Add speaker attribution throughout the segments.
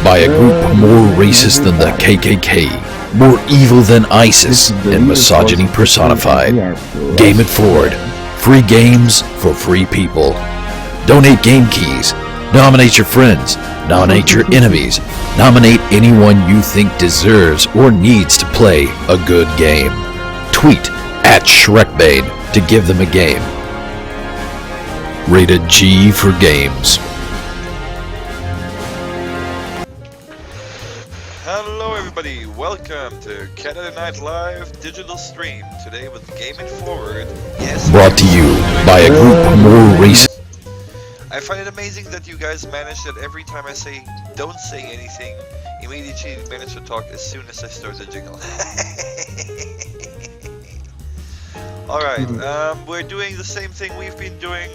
Speaker 1: by a group more racist than the KKK, more evil than ISIS, and misogyny personified. Game it forward. Free games for free people. Donate game keys. Nominate your friends. Nominate your enemies. Nominate anyone you think deserves or needs to play a good game. Tweet at ShrekBane to give them a game. Rated G for games.
Speaker 2: Hello everybody, welcome to Canada Night Live digital stream, today with Game It Forward. Yes.
Speaker 1: Brought to you by a group more racist.
Speaker 2: I find it amazing that you guys manage that every time I say don't say anything, immediately manage to talk as soon as I start the jingle. Alright, we're doing the same thing we've been doing,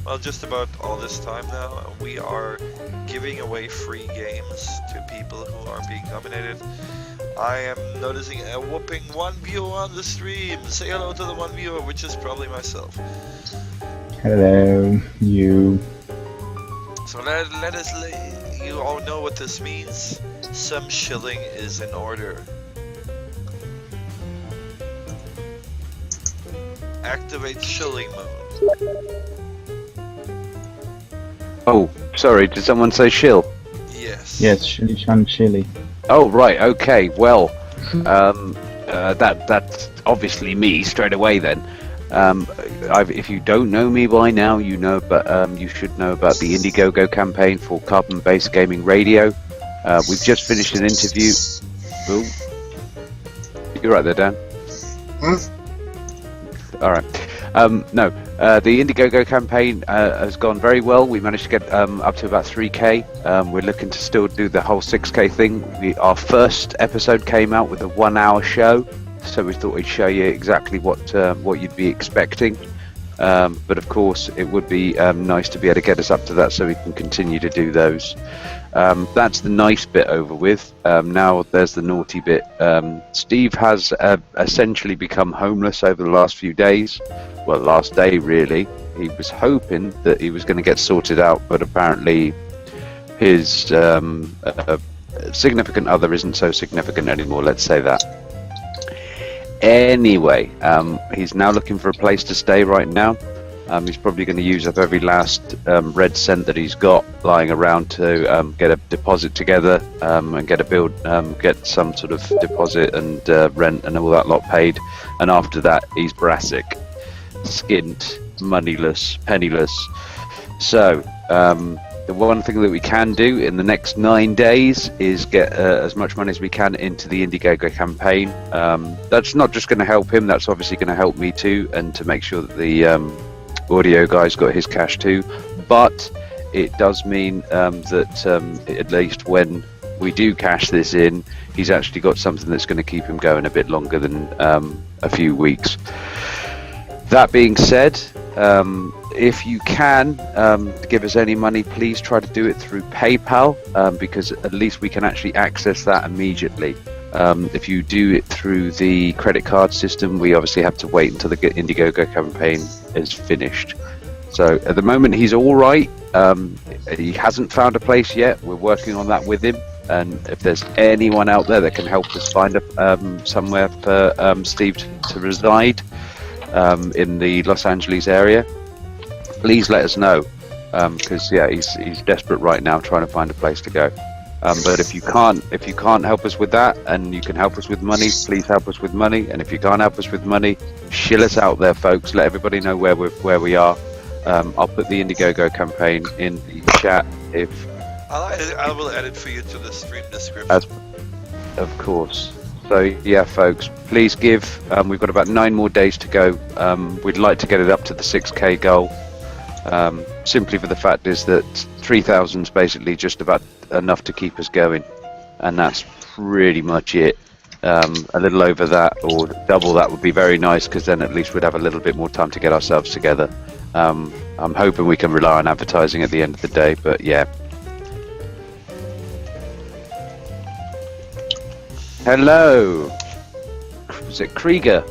Speaker 2: well, just about all this time now. We are giving away free games to people who are being nominated. I am noticing a whopping one viewer on the stream. Say hello to the one viewer, which is probably myself.
Speaker 3: Hello, you.
Speaker 2: So let us let you all know what this means. Some shilling is in order. Activate shilling mode.
Speaker 4: Oh, sorry, did someone say shill?
Speaker 2: Yes.
Speaker 3: Yes, chili.
Speaker 4: Oh, right, okay, well, that's obviously me straight away then. If you don't know me by now, you know, but you should know about the Indiegogo campaign for carbon-based gaming radio. We've just finished an interview. Ooh. You're right there, Dan. All right. The Indiegogo campaign has gone very well. We managed to get up to about 3K. We're looking to still do the whole 6K thing. Our first episode came out with a 1 hour show, so we thought we'd show you exactly what you'd be expecting. But of course, it would be nice to be able to get us up to that so we can continue to do those. That's the nice bit over with. Now there's the naughty bit. Steve has essentially become homeless over the last few days. Well, last day really. He was hoping that he was going to get sorted out, but apparently his significant other isn't so significant anymore, let's say that. Anyway, he's now looking for a place to stay right now. He's probably going to use up every last red cent that he's got lying around to get a deposit together and get some sort of deposit and rent and all that lot paid. And after that, he's brassic, skint, moneyless, penniless. So the one thing that we can do in the next 9 days is get as much money as we can into the Indiegogo campaign. That's not just going to help him, that's obviously going to help me too, and to make sure that the audio guy's got his cash too. But it does mean that at least when we do cash this in, he's actually got something that's going to keep him going a bit longer than a few weeks. That being said, if you can give us any money, please try to do it through PayPal, because at least we can actually access that immediately. If you do it through the credit card system, we obviously have to wait until the Indiegogo campaign is finished. So at the moment he's all right. He hasn't found a place yet. We're working on that with him. And if there's anyone out there that can help us find somewhere for Steve to reside in the Los Angeles area, please let us know, because he's desperate right now trying to find a place to go. But if you can't help us with that, and you can help us with money, please help us with money. And if you can't help us with money, shill us out there, folks. Let everybody know where we are. I'll put the Indiegogo campaign in the chat.
Speaker 2: I will add it for you to the stream description.
Speaker 4: Of course. So yeah, folks, please give. We've got about 9 more days to go. We'd like to get it up to the 6K goal. Simply for the fact is that 3,000 is basically just about enough to keep us going, and that's pretty much it. A little over that or double that would be very nice, because then at least we'd have a little bit more time to get ourselves together. I'm hoping we can rely on advertising at the end of the day, but yeah. Hello, is it Krieger?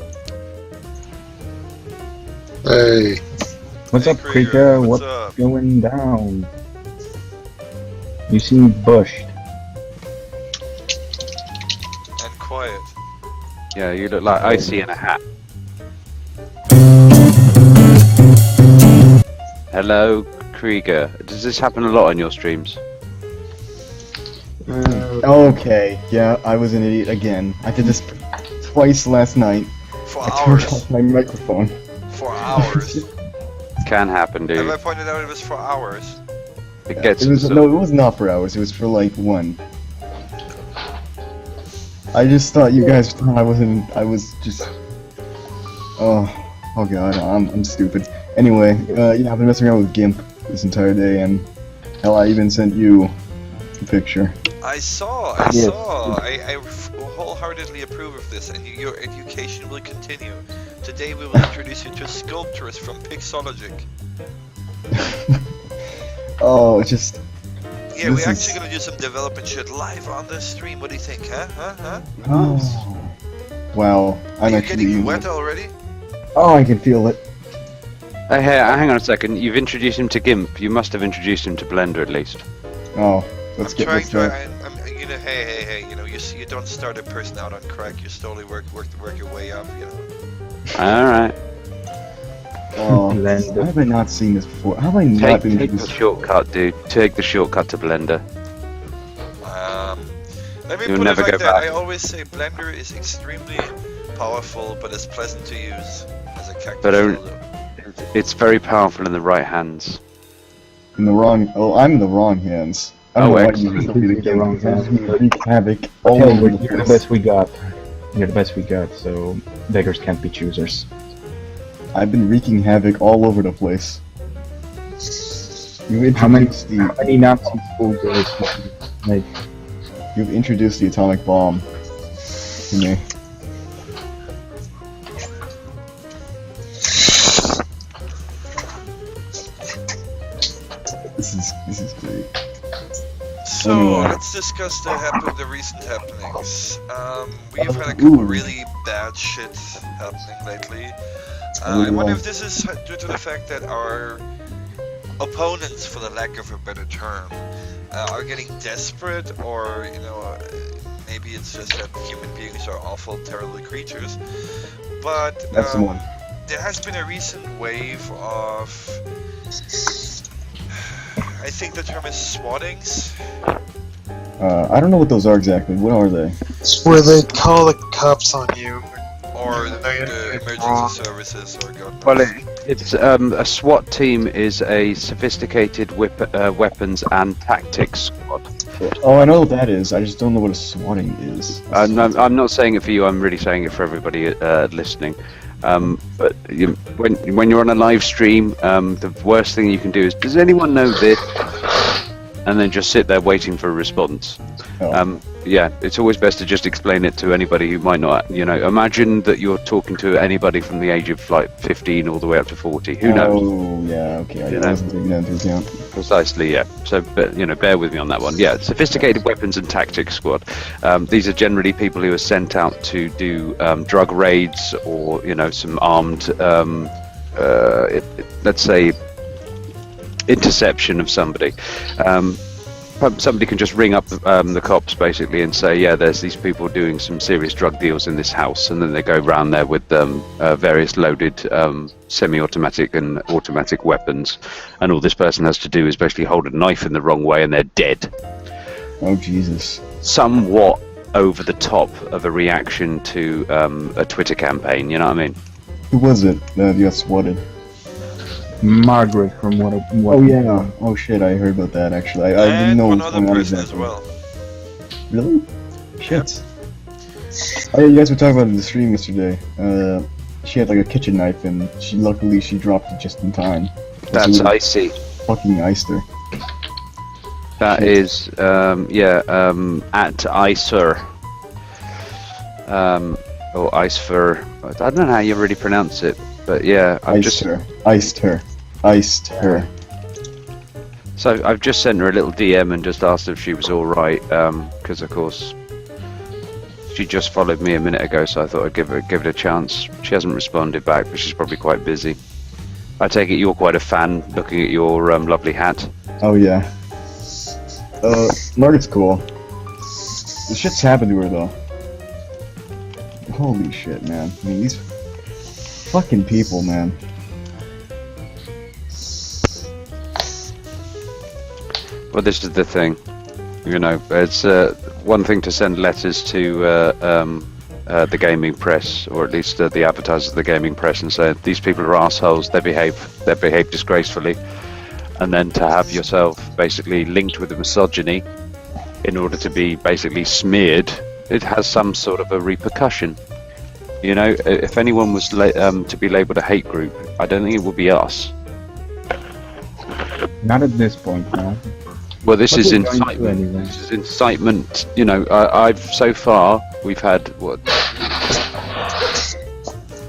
Speaker 5: Hey.
Speaker 3: What's up, Krieger? What's going down? You seem bushed.
Speaker 4: Yeah, you look like Icy in a hat. Hello, Krieger. Does this happen a lot on your streams?
Speaker 5: Okay, yeah, I was an idiot again. I did this twice last night.
Speaker 2: For
Speaker 5: I turned
Speaker 2: hours.
Speaker 5: off my microphone.
Speaker 2: For hours.
Speaker 4: Can happen,
Speaker 2: Have I
Speaker 4: dude.
Speaker 2: pointed out it was for hours?
Speaker 4: It gets
Speaker 5: It was
Speaker 4: some
Speaker 5: no, it was not for hours. It was for like 1. I just thought you guys thought I wasn't. I was just. Oh god, I'm stupid. Anyway, yeah, I've been messing around with GIMP this entire day, and hell, I even sent you a picture.
Speaker 2: I saw. I wholeheartedly approve of this, and your education will continue. Today we will introduce you to sculptors from Pixologic.
Speaker 5: Oh, it's just.
Speaker 2: Yeah, we're
Speaker 5: This
Speaker 2: actually
Speaker 5: is-
Speaker 2: gonna do some development shit live on the stream. What do you think, huh?
Speaker 5: Oh. Wow,
Speaker 2: Are
Speaker 5: I'm
Speaker 2: you
Speaker 5: actually.
Speaker 2: getting wet already?
Speaker 5: Oh, I can feel it.
Speaker 4: Hey, hang on a second. You've introduced him to GIMP. You must have introduced him to Blender at least.
Speaker 5: Oh, let's
Speaker 2: I'm
Speaker 5: get
Speaker 2: trying
Speaker 5: let's
Speaker 2: to.
Speaker 5: start.
Speaker 2: I'm you know, hey, you know, you don't start a person out on crack. You slowly work your way up. You know.
Speaker 4: All right.
Speaker 5: Oh,
Speaker 3: Blender.
Speaker 5: how have I not seen this before? How have I not been
Speaker 4: Take the
Speaker 5: introduced?
Speaker 4: shortcut, dude. Take the shortcut to Blender.
Speaker 2: Let me
Speaker 4: You'll
Speaker 2: put
Speaker 4: never
Speaker 2: it like
Speaker 4: go
Speaker 2: that.
Speaker 4: back.
Speaker 2: I always say Blender is extremely powerful, but it's pleasant to use as a cactus.
Speaker 4: But
Speaker 2: dildo.
Speaker 4: it's very powerful in the right hands.
Speaker 5: In the wrong. Oh, I'm in the wrong hands. I don't
Speaker 4: Oh,
Speaker 5: know why
Speaker 4: excellent.
Speaker 5: you
Speaker 3: You're in the wrong hands.
Speaker 5: wreak havoc all
Speaker 3: Okay,
Speaker 5: over
Speaker 3: you're
Speaker 5: the
Speaker 3: the
Speaker 5: place.
Speaker 3: best we got. You're the best we got, so beggars can't be choosers.
Speaker 5: I've been wreaking havoc all over the place. You've
Speaker 3: How many
Speaker 5: introduced the
Speaker 3: schoolgirls like
Speaker 5: you've introduced the atomic bomb to me. This is great.
Speaker 2: So
Speaker 5: Anyway.
Speaker 2: let's discuss the recent happenings. We've had a couple
Speaker 5: Ooh.
Speaker 2: really bad shit happening lately. I wonder if this is due to the fact that our opponents, for the lack of a better term, are getting desperate, or you know, maybe it's just that human beings are awful, terrible creatures. But
Speaker 5: That's the one.
Speaker 2: there has been a recent wave of, I think the term is swattings.
Speaker 5: I don't know what those are exactly. What are they?
Speaker 6: It's where they call the cops on you.
Speaker 2: Or the emergency services, or God knows.
Speaker 4: Well, it's a SWAT team is a sophisticated weapons and tactics squad.
Speaker 5: Oh, I know what that is. I just don't know what a swatting is.
Speaker 4: I'm not saying it for you. I'm really saying it for everybody listening. But when you're on a live stream, the worst thing you can do is, does anyone know this? And then just sit there waiting for a response.
Speaker 5: Oh.
Speaker 4: Yeah, it's always best to just explain it to anybody who might not, you know, imagine that you're talking to anybody from the age of like 15 all the way up to 40. Who knows?
Speaker 5: Oh, yeah, okay. I
Speaker 4: You know.
Speaker 5: wasn't taking that into account.
Speaker 4: Precisely, yeah. So, but, you know, bear with me on that one. Yeah, sophisticated weapons and tactics squad. These are generally people who are sent out to do drug raids or, you know, some armed, let's say, interception of somebody. Somebody can just ring up the cops basically and say, yeah, there's these people doing some serious drug deals in this house, and then they go around there with various loaded semi-automatic and automatic weapons, and all this person has to do is basically hold a knife in the wrong way and they're dead.
Speaker 5: Oh, Jesus.
Speaker 4: Somewhat over the top of a reaction to a Twitter campaign, you know what I mean?
Speaker 5: Who was it that got swatted?
Speaker 3: Margaret from what?
Speaker 5: Oh, yeah. Oh, shit, I heard about that, actually. I didn't
Speaker 2: And
Speaker 5: know
Speaker 2: one
Speaker 5: what was
Speaker 2: other
Speaker 5: going on
Speaker 2: person as
Speaker 5: exactly.
Speaker 2: well.
Speaker 5: Really? Shit. Oh, yeah, you guys were talking about it in the stream yesterday. She had like a kitchen knife, and luckily she dropped it just in time.
Speaker 4: That's
Speaker 5: She would've
Speaker 4: icy.
Speaker 5: fucking iced her.
Speaker 4: That
Speaker 5: Shit.
Speaker 4: is, at Icer. Or Icefer. I don't know how you really pronounce it, but yeah,
Speaker 5: Iced her. Iced her.
Speaker 4: So I've just sent her a little DM and just asked if she was all right, because of course she just followed me a minute ago, so I thought I'd give it a chance. She hasn't responded back, but she's probably quite busy. I take it you're quite a fan, looking at your lovely hat.
Speaker 5: Oh, yeah. Margaret's cool. The shit's happened to her, though. holy shit, man. I mean, these fucking people, man.
Speaker 4: Well, this is the thing. You know, it's one thing to send letters to the gaming press, or at least the advertisers of the gaming press, and say these people are assholes. They behave disgracefully, and then to have yourself basically linked with the misogyny in order to be basically smeared. It has some sort of a repercussion. You know, if anyone was to be labelled a hate group, I don't think it would be us.
Speaker 3: Not at this point, no.
Speaker 4: Well, this
Speaker 3: What
Speaker 4: is
Speaker 3: we're going to
Speaker 4: incitement.
Speaker 3: anyway.
Speaker 4: This is incitement. You know, I've so far we've had what?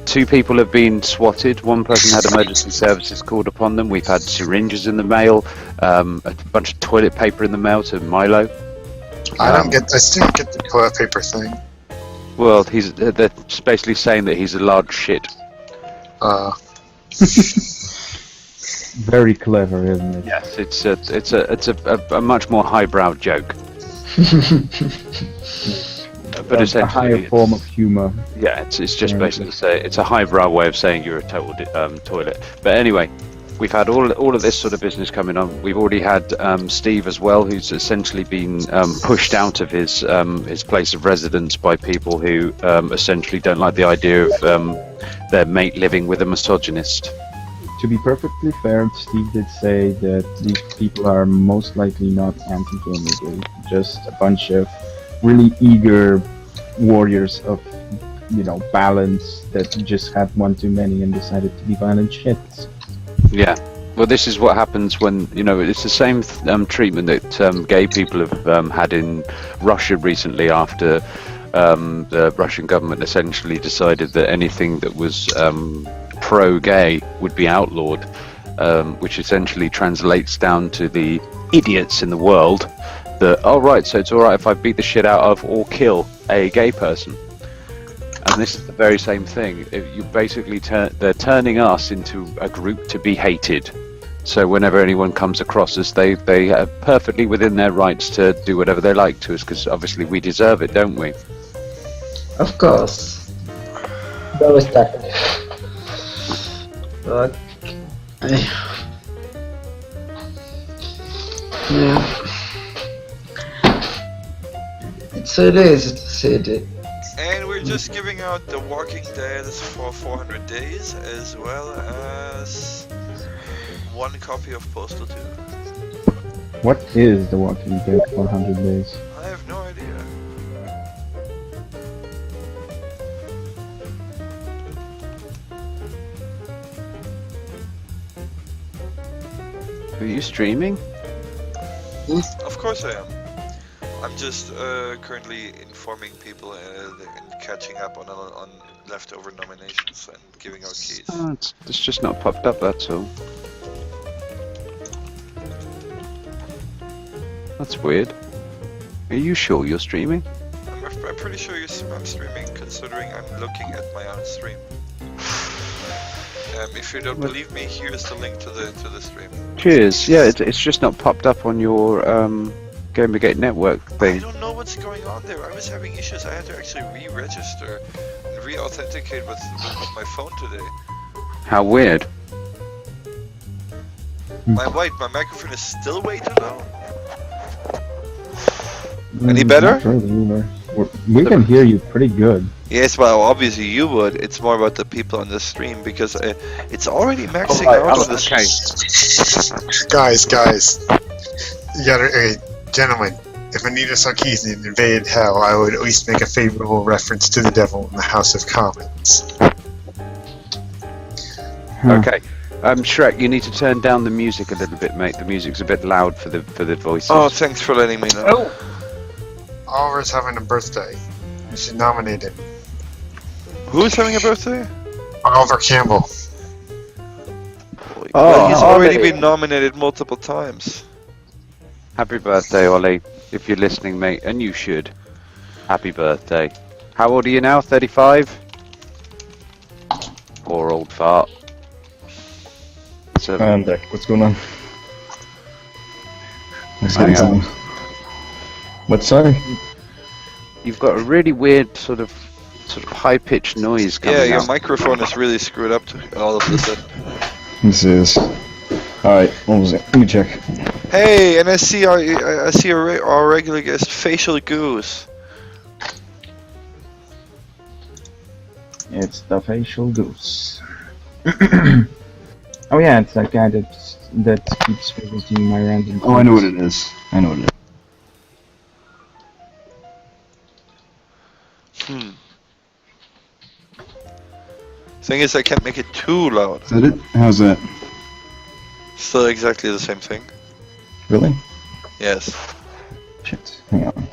Speaker 4: 2 people have been swatted. 1 person had emergency services called upon them. We've had syringes in the mail, a bunch of toilet paper in the mail to Milo.
Speaker 6: I still don't get the toilet paper thing.
Speaker 4: Well, they're basically saying that he's a large shit.
Speaker 3: Very clever, isn't it?
Speaker 4: Yes, it's a much more highbrow joke. But
Speaker 3: A
Speaker 4: essentially,
Speaker 3: higher form of humor.
Speaker 4: yeah, it's just basically it's a highbrow way of saying you're a total toilet. But anyway, we've had all of this sort of business coming on. We've already had Steve as well, who's essentially been pushed out of his place of residence by people who essentially don't like the idea of their mate living with a misogynist.
Speaker 3: To be perfectly fair, Steve did say that these people are most likely not anti-gamers, just a bunch of really eager warriors of, you know, balance that just had one too many and decided to be violent shits.
Speaker 4: Yeah. Well, this is what happens when, you know, it's the same treatment that gay people have had in Russia recently after the Russian government essentially decided that anything that was pro-gay would be outlawed, which essentially translates down to the idiots in the world that, oh right, so it's alright if I beat the shit out of or kill a gay person. And this is the very same thing. You basically they're turning us into a group to be hated. So whenever anyone comes across us, they are perfectly within their rights to do whatever they like to us, because obviously we deserve it, don't we?
Speaker 7: Of course. Very technical. But yeah. It is.
Speaker 2: And we're just giving out The Walking Dead for 400 days, as well as 1 copy of Postal 2.
Speaker 3: What is The Walking Dead 400 days?
Speaker 2: I have no idea.
Speaker 4: Are you streaming?
Speaker 2: Of course I am. I'm just currently informing people and catching up on leftover nominations and giving out keys.
Speaker 4: Oh, it's just not popped up, that's all. That's weird. Are you sure you're streaming?
Speaker 2: I'm pretty sure I'm streaming, considering I'm looking at my own stream. If you don't believe me, here's the link to the stream.
Speaker 4: Cheers. Yeah, it's just not popped up on your Gamergate network
Speaker 2: I
Speaker 4: thing.
Speaker 2: don't know what's going on there. I was having issues. I had to actually re-register and re-authenticate with my phone today.
Speaker 4: How weird.
Speaker 2: My microphone is still way too low. Any better?
Speaker 3: Not really, we can hear you pretty good.
Speaker 2: Yes, well, obviously you would. It's more about the people on the stream, because it's already maxing out on the stream.
Speaker 6: Guys, you gotta, gentlemen, if Anita Sarkeesian invaded hell, I would at least make a favorable reference to the devil in the House of Commons.
Speaker 4: Okay. Shrek, you need to turn down the music a little bit, mate. The music's a bit loud for the voices.
Speaker 2: Oh, thanks for letting me know.
Speaker 6: Oh! Oliver's having a birthday. You should nominate him.
Speaker 2: Who's having a birthday?
Speaker 6: Oliver Campbell.
Speaker 2: Well, he's already been nominated multiple times.
Speaker 4: Happy birthday, Ollie. If you're listening, mate, and you should. Happy birthday. How old are you now? 35? Poor old fart. So,
Speaker 5: I'm back. What's going on? What's
Speaker 4: Hang
Speaker 5: going
Speaker 4: on.
Speaker 5: on? What, sorry?
Speaker 4: you've got a really weird sort of sort of high-pitched noise coming
Speaker 2: Yeah, your
Speaker 4: out.
Speaker 2: microphone is really screwed up all of this.
Speaker 5: This is. Alright, what was it? Let me check.
Speaker 2: Hey, and I see our regular guest, Facial Goose.
Speaker 3: It's the facial goose. Oh yeah, it's that guy that keeps visiting my random.
Speaker 5: Oh, I know what it is. I know what it is.
Speaker 2: Thing is, I can't make it too loud.
Speaker 5: Is that it? How's that?
Speaker 2: Still exactly the same thing.
Speaker 5: Really?
Speaker 2: Yes.
Speaker 5: Shit. Hang on.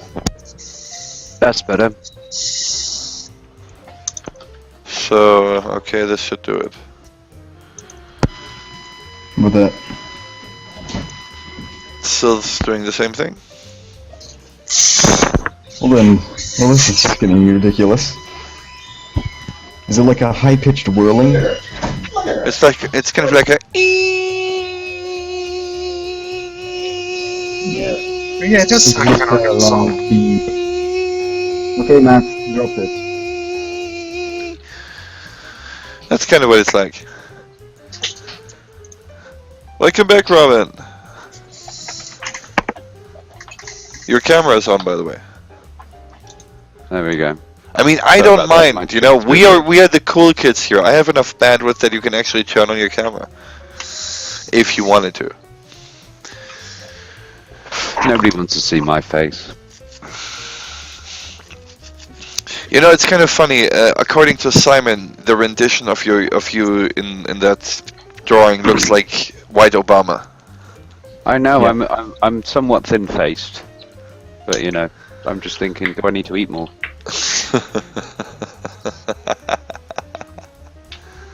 Speaker 4: That's better.
Speaker 2: So, okay, this should do it.
Speaker 5: What that?
Speaker 2: Still doing the same thing.
Speaker 5: Well then, well this is getting ridiculous. Is it like a high-pitched whirling?
Speaker 2: It's kind of like a.
Speaker 6: Yeah, it does
Speaker 3: It's
Speaker 6: sound
Speaker 3: just
Speaker 6: kind of like
Speaker 3: a
Speaker 6: a
Speaker 3: long
Speaker 6: song.
Speaker 3: beat. Okay, Matt, drop it.
Speaker 2: That's kind of what it's like. Welcome back, Robin. Your camera's on, by the way.
Speaker 4: There we go.
Speaker 2: I mean, I
Speaker 4: Sorry
Speaker 2: don't
Speaker 4: about that,
Speaker 2: mind.
Speaker 4: my
Speaker 2: You know,
Speaker 4: kid's
Speaker 2: we are the cool kids here. I have enough bandwidth that you can actually turn on your camera if you wanted to.
Speaker 4: Nobody wants to see my face.
Speaker 2: You know, it's kind of funny. According to Simon, the rendition of you in that drawing looks like White Obama.
Speaker 4: I know.
Speaker 3: Yeah.
Speaker 4: I'm somewhat thin-faced, but you know, I'm just thinking, do I need to eat more?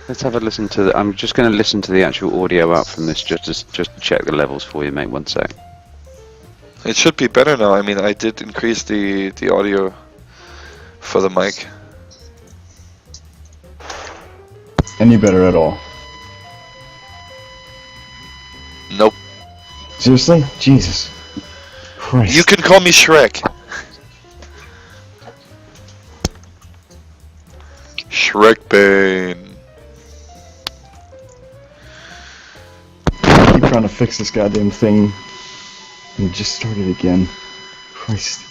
Speaker 4: Let's have a listen to the. I'm just going to listen to the actual audio out from this just to check the levels for you, mate. One sec.
Speaker 2: It should be better now. I mean, I did increase the audio for the mic.
Speaker 5: Any better at all?
Speaker 2: Nope.
Speaker 5: Seriously? Jesus Christ.
Speaker 2: You can call me Shrek. Shrek Bane.
Speaker 5: I keep trying to fix this goddamn thing and just start it again. Christ.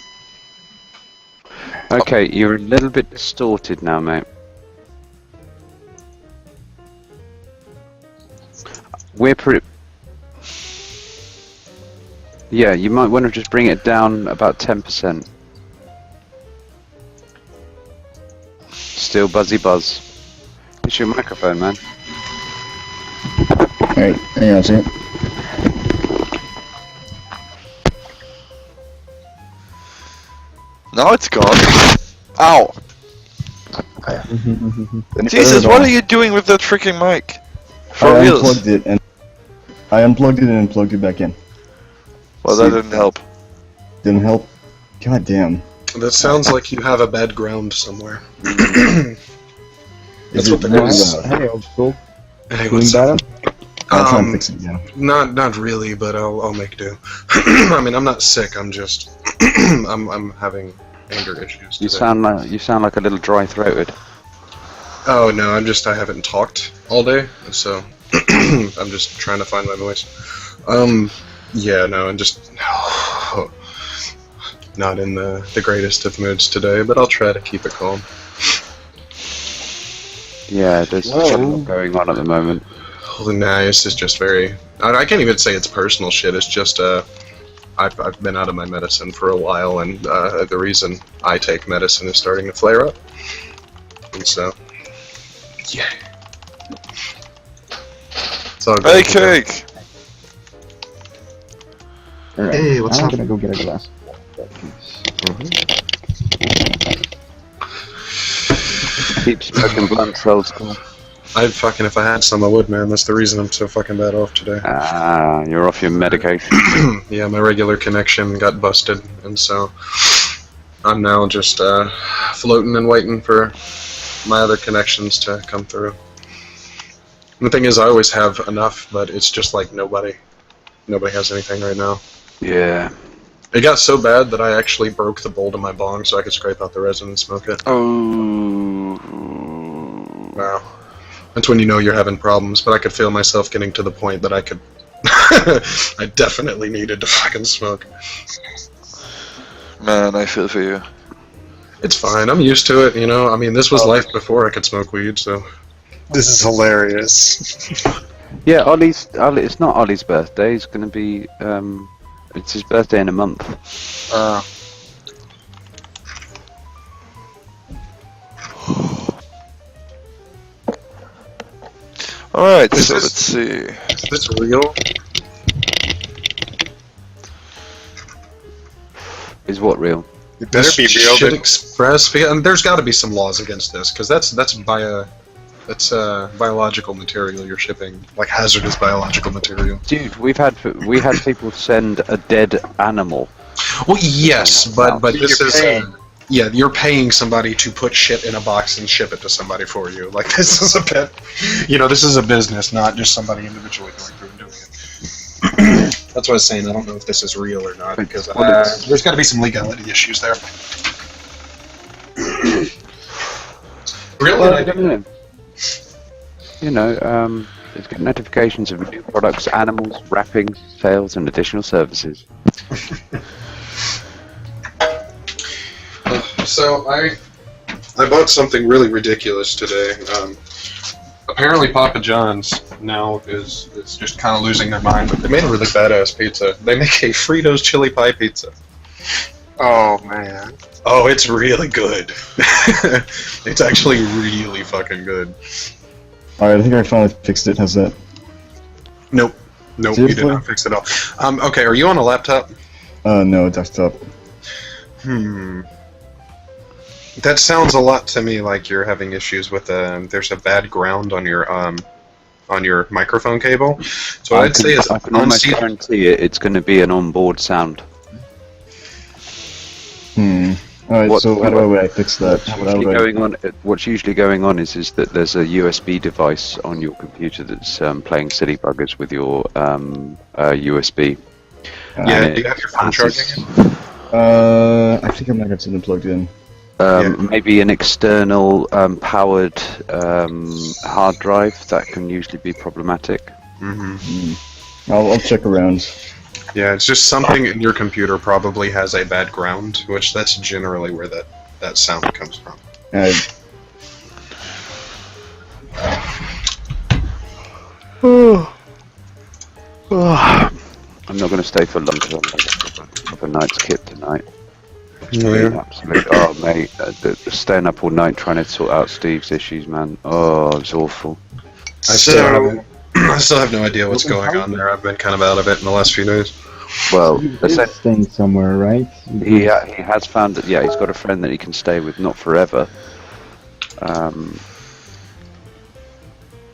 Speaker 4: Okay, you're a little bit distorted now, mate. We're pretty. Yeah, you might want to just bring it down about 10%. Still buzzy buzz. It's your microphone, man.
Speaker 5: Alright, hang on a second.
Speaker 2: Now it's gone. Ow!
Speaker 5: Any
Speaker 2: Jesus,
Speaker 5: better at
Speaker 2: what
Speaker 5: all?
Speaker 2: are you doing with that freaking mic? For
Speaker 5: I
Speaker 2: reals?
Speaker 5: unplugged it and I unplugged it and plugged it back in.
Speaker 2: Well, that didn't help.
Speaker 5: Didn't help. God damn.
Speaker 8: That sounds like you have a bad ground somewhere.
Speaker 5: Is
Speaker 8: That's
Speaker 5: it
Speaker 8: what the
Speaker 5: really
Speaker 8: ghost-
Speaker 5: loud?
Speaker 3: Hey, old school.
Speaker 8: Hey,
Speaker 3: Doing
Speaker 8: what's up?
Speaker 3: better?
Speaker 5: I'll try and fix it again.
Speaker 8: Not really, but I'll make do. I mean, I'm not sick. I'm just I'm having anger issues.
Speaker 4: You
Speaker 8: Today.
Speaker 4: sound like a little dry-throated.
Speaker 8: Oh no, I haven't talked all day, so I'm just trying to find my voice. Yeah, no, I'm just not in the greatest of moods today, but I'll try to keep it calm.
Speaker 4: Yeah, there's a lot going on at the moment.
Speaker 8: Oh, nah, this is just very. I can't even say it's personal shit. It's just I've been out of my medicine for a while, and the reason I take medicine is starting to flare up, and so yeah. It's all good.
Speaker 2: Hey, Cake!
Speaker 3: Alright,
Speaker 8: Hey, what's
Speaker 3: I'm
Speaker 8: up?
Speaker 3: gonna go get a glass.
Speaker 4: Keep smoking blunts, old school.
Speaker 8: If I had some, I would, man. That's the reason I'm so fucking bad off today.
Speaker 4: Ah, you're off your medication.
Speaker 8: Yeah, my regular connection got busted, and so I'm now just floating and waiting for my other connections to come through. And the thing is, I always have enough, but it's just like nobody has anything right now.
Speaker 4: Yeah.
Speaker 8: It got so bad that I actually broke the bowl to my bong so I could scrape out the resin and smoke it.
Speaker 4: Oh.
Speaker 8: Wow. That's when you know you're having problems, but I could feel myself getting to the point that I could... I definitely needed to fucking smoke.
Speaker 2: Man, I feel for you.
Speaker 8: It's fine, I'm used to it, you know? I mean, this was life before I could smoke weed, so...
Speaker 6: This is hilarious.
Speaker 4: Yeah, Ollie, it's not Ollie's birthday. It's going to be, it's his birthday in a month.
Speaker 2: Alright,
Speaker 8: Is
Speaker 2: so
Speaker 8: this-
Speaker 2: let's see.
Speaker 8: Is this real?
Speaker 4: Is what real?
Speaker 6: It better
Speaker 8: This
Speaker 6: be real.
Speaker 8: Shit
Speaker 6: But
Speaker 8: Express, and there's got to be some laws against this, because that's biological material you're shipping, like hazardous biological material.
Speaker 4: Dude, we had people send a dead animal.
Speaker 8: Well, yes, but this
Speaker 6: You're
Speaker 8: is
Speaker 6: paying.
Speaker 8: yeah, you're paying somebody to put shit in a box and ship it to somebody for you. Like this is a bit, you know, this is a business, not just somebody individually going through and doing it. That's what I was saying. I don't know if this is real or not because there's got to be some legality issues there. Real
Speaker 4: Well,
Speaker 8: or
Speaker 4: I
Speaker 8: not?
Speaker 4: don't know. You know, it's got notifications of new products, animals, wrappings, sales, and additional services.
Speaker 8: So I bought something really ridiculous today. Apparently Papa John's now is just kind of losing their mind, but they made a really badass pizza. They make a Fritos chili pie pizza.
Speaker 6: oh man,
Speaker 8: Oh, it's really good. It's actually really fucking good.
Speaker 5: Alright, I think I finally fixed it. How's that?
Speaker 8: Nope, you did
Speaker 5: Seriously?
Speaker 8: not fix it all. Okay, are you on a laptop?
Speaker 5: No, desktop.
Speaker 8: That sounds a lot to me like you're having issues with there's a bad ground on your microphone cable. So what I'd say is
Speaker 4: I can almost guarantee it's going to be an onboard sound.
Speaker 5: Alright, so how do I fix that?
Speaker 4: What's usually going on is that there's a USB device on your computer that's playing silly buggers with your USB.
Speaker 8: Yeah, do you have your phone charging?
Speaker 5: I think I might have something plugged in.
Speaker 4: Maybe an external powered hard drive that can usually be problematic.
Speaker 5: I'll check around.
Speaker 8: Yeah, it's just something in your computer probably has a bad ground, which that's generally where that sound comes from.
Speaker 4: I'm not going to stay for long because I'm going to have a night's kit tonight. Absolute, oh mate, staying up all night trying to sort out Steve's issues, man. Oh, it's awful.
Speaker 8: I still have no idea what's going on there. I've been kind of out of it in the last few days.
Speaker 4: Well,
Speaker 3: He's staying somewhere, right?
Speaker 4: he has found that, yeah, he's got a friend that he can stay with, not forever.
Speaker 8: But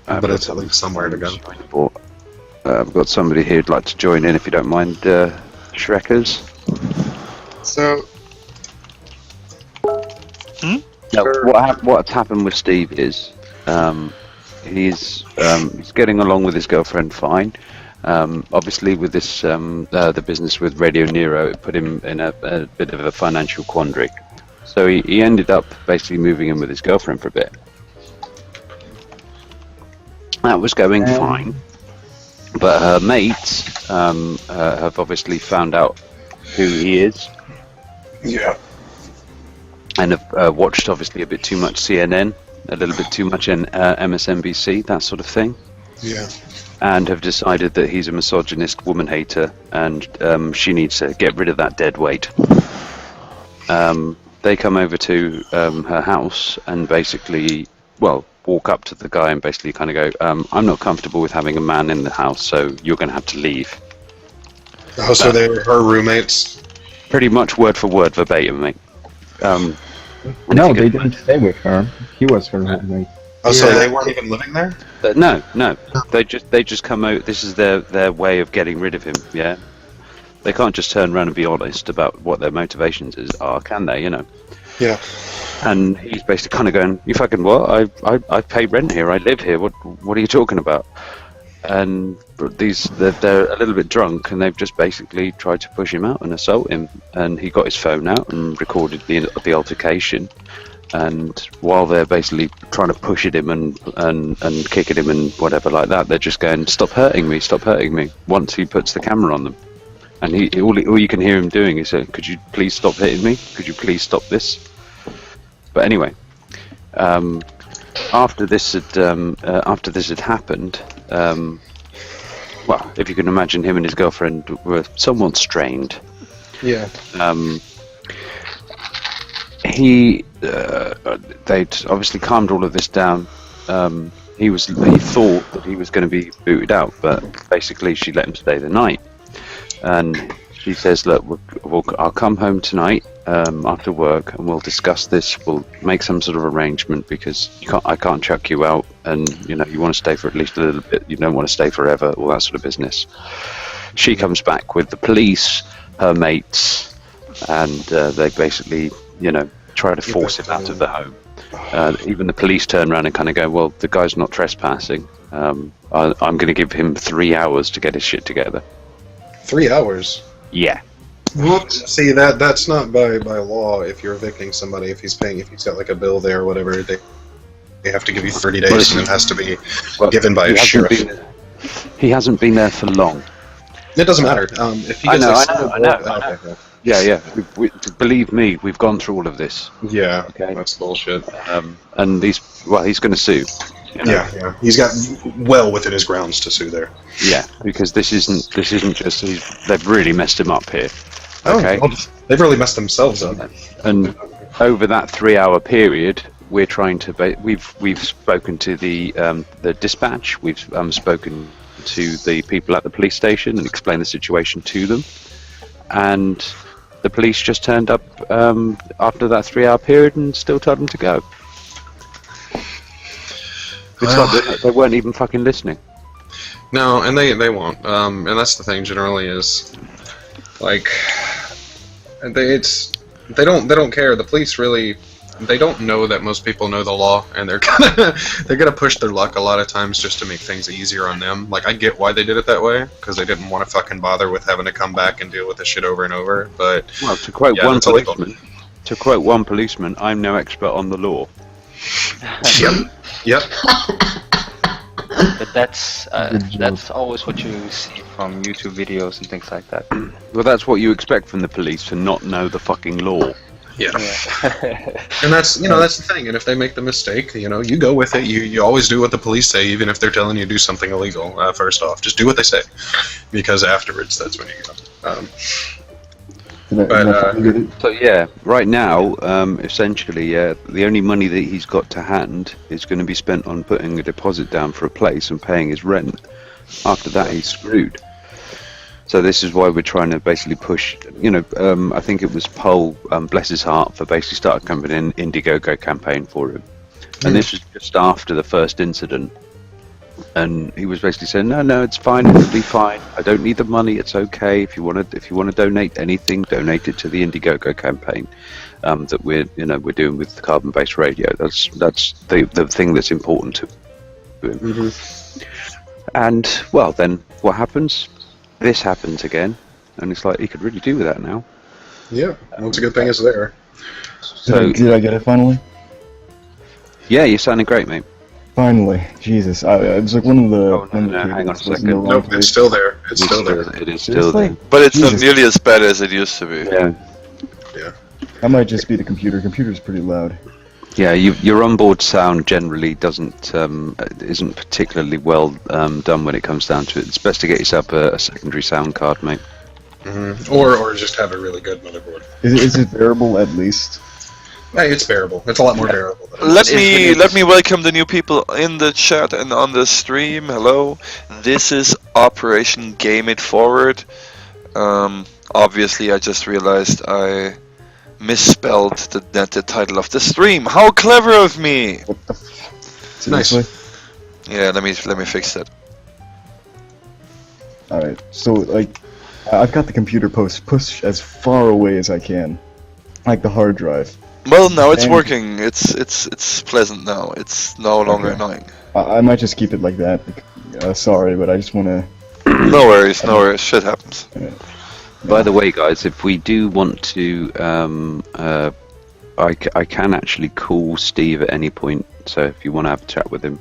Speaker 8: it's at least somewhere to go.
Speaker 4: I've got somebody here who'd like to join in if you don't mind, Shrekkers.
Speaker 6: so
Speaker 4: No, what's happened with Steve is he's getting along with his girlfriend fine. Obviously, with this the business with Radio Nero, it put him in a bit of a financial quandary. So he ended up basically moving in with his girlfriend for a bit. That was going fine, but her mates have obviously found out who he is.
Speaker 8: Yeah.
Speaker 4: And have watched obviously a bit too much CNN, a little bit too much MSNBC, that sort of thing.
Speaker 8: Yeah.
Speaker 4: And have decided that he's a misogynist, woman hater, and she needs to get rid of that dead weight. They come over to her house and basically, well, walk up to the guy and basically kind of go, I'm not comfortable with having a man in the house, so you're going to have to leave.
Speaker 8: Oh, so they were her roommates?
Speaker 4: Pretty much word for word, verbatim, mate.
Speaker 3: No, they didn't stay with her. He was her roommate.
Speaker 8: Oh, so they weren't even living there?
Speaker 4: No. They just come out. This is their way of getting rid of him. Yeah, they can't just turn around and be honest about what their motivations are, can they? You know.
Speaker 8: Yeah.
Speaker 4: And he's basically kind of going, "You fucking what? I pay rent here. I live here. What are you talking about?" and they're a little bit drunk, and they've just basically tried to push him out and assault him. And he got his phone out and recorded the altercation. And while they're basically trying to push at him and kick at him and whatever like that, they're just going, "Stop hurting me, stop hurting me." Once he puts the camera on them, and all you can hear him doing is saying, "Could you please stop hitting me? Could you please stop this?" But anyway, after this had happened, well, if you can imagine, him and his girlfriend were somewhat strained.
Speaker 8: Yeah.
Speaker 4: They'd obviously calmed all of this down. He thought that he was going to be booted out, but basically she let him stay the night. And she says, "Look, I'll come home tonight after work, and we'll discuss this. We'll make some sort of arrangement, because I can't chuck you out, and you want to stay for at least a little bit. You don't want to stay forever, all that sort of business." She comes back with the police, her mates, and they basically, try to force him out of the home. Even the police turn around and kind of go, "Well, the guy's not trespassing. I'm going to give him 3 hours to get his shit together."
Speaker 8: 3 hours.
Speaker 4: Yeah.
Speaker 7: What?
Speaker 8: See, that's not by law. If you're evicting somebody, if he's got like a bill there or whatever, they have to give you 30 days, and it has to be given by a sheriff.
Speaker 4: He hasn't been there for long.
Speaker 8: It doesn't matter. If he gets
Speaker 4: I know.
Speaker 8: Okay.
Speaker 4: Yeah. Believe me, we've gone through all of this.
Speaker 8: Yeah,
Speaker 4: Okay.
Speaker 8: that's bullshit.
Speaker 4: And he's going to sue.
Speaker 8: Yeah. He's got well within his grounds to sue there.
Speaker 4: Yeah, because this isn't just they've really messed him up here. Okay.
Speaker 8: Oh, well, they've really messed themselves up.
Speaker 4: And over that 3 hour period, we're trying to we've spoken to the dispatch. We've spoken to the people at the police station and explained the situation to them. And the police just turned up after that 3 hour period and still told them to go. It's like they weren't even fucking listening.
Speaker 8: No, and they won't. And that's the thing. Generally, is like they don't care. The police really, they don't know that most people know the law, and they're gonna push their luck a lot of times just to make things easier on them. Like, I get why they did it that way, because they didn't want to fucking bother with having to come back and deal with this shit over and over. But
Speaker 4: well, to quote one policeman, "I'm no expert on the law." Yep.
Speaker 9: But that's always what you see from YouTube videos and things like that.
Speaker 4: Well, that's what you expect from the police, to not know the fucking law.
Speaker 8: Yeah. And that's the thing. And if they make the mistake, you go with it. You always do what the police say, even if they're telling you to do something illegal. First off, just do what they say, because afterwards, that's when you go.
Speaker 4: So yeah, right now, essentially, the only money that he's got to hand is going to be spent on putting a deposit down for a place and paying his rent. After that, he's screwed. So this is why we're trying to basically push. I think it was Paul, bless his heart, for basically started an Indiegogo campaign for him, and this was just after the first incident. And he was basically saying, no, it's fine, it'll be fine. I don't need the money. It's okay. If you want to donate anything, donate it to the Indiegogo campaign that we're doing with the carbon-based radio. That's the thing that's important to him. Mm-hmm. And well, then what happens? This happens again, and it's like he could really do with that now.
Speaker 8: Yeah, well, it's a good thing it's there.
Speaker 5: So did I get it finally?
Speaker 4: Yeah, you're sounding great, mate.
Speaker 5: Finally, Jesus! It was like one of the.
Speaker 4: Oh, no, hang on a second.
Speaker 8: Nope, it's still there. It's still there.
Speaker 4: It is still there.
Speaker 2: But it's not nearly as bad as it used to be.
Speaker 4: Yeah.
Speaker 5: That might just be the computer. Computer's pretty loud.
Speaker 4: Yeah, your onboard sound generally isn't particularly well done when it comes down to it. It's best to get yourself a secondary sound card, mate.
Speaker 8: Mm-hmm. Or just have a really good motherboard.
Speaker 5: Is it bearable at least?
Speaker 8: Hey, it's bearable. It's a lot more bearable.
Speaker 2: Let me welcome the new people in the chat and on the stream. Hello, this is Operation Game It Forward. Obviously, I just realized I misspelled the title of the stream. How clever of me!
Speaker 5: What the
Speaker 8: Seriously?
Speaker 2: Yeah, let me fix that.
Speaker 5: Alright, so like, I've got the computer pushed as far away as I can, like the hard drive.
Speaker 2: Well, now it's working. It's pleasant now. It's no longer annoying.
Speaker 5: I might just keep it like that. Sorry, but I just want to.
Speaker 2: No worries, no worries. Shit happens.
Speaker 4: By the way, guys, if we do want to, I can actually call Steve at any point. So if you want to have a chat with him,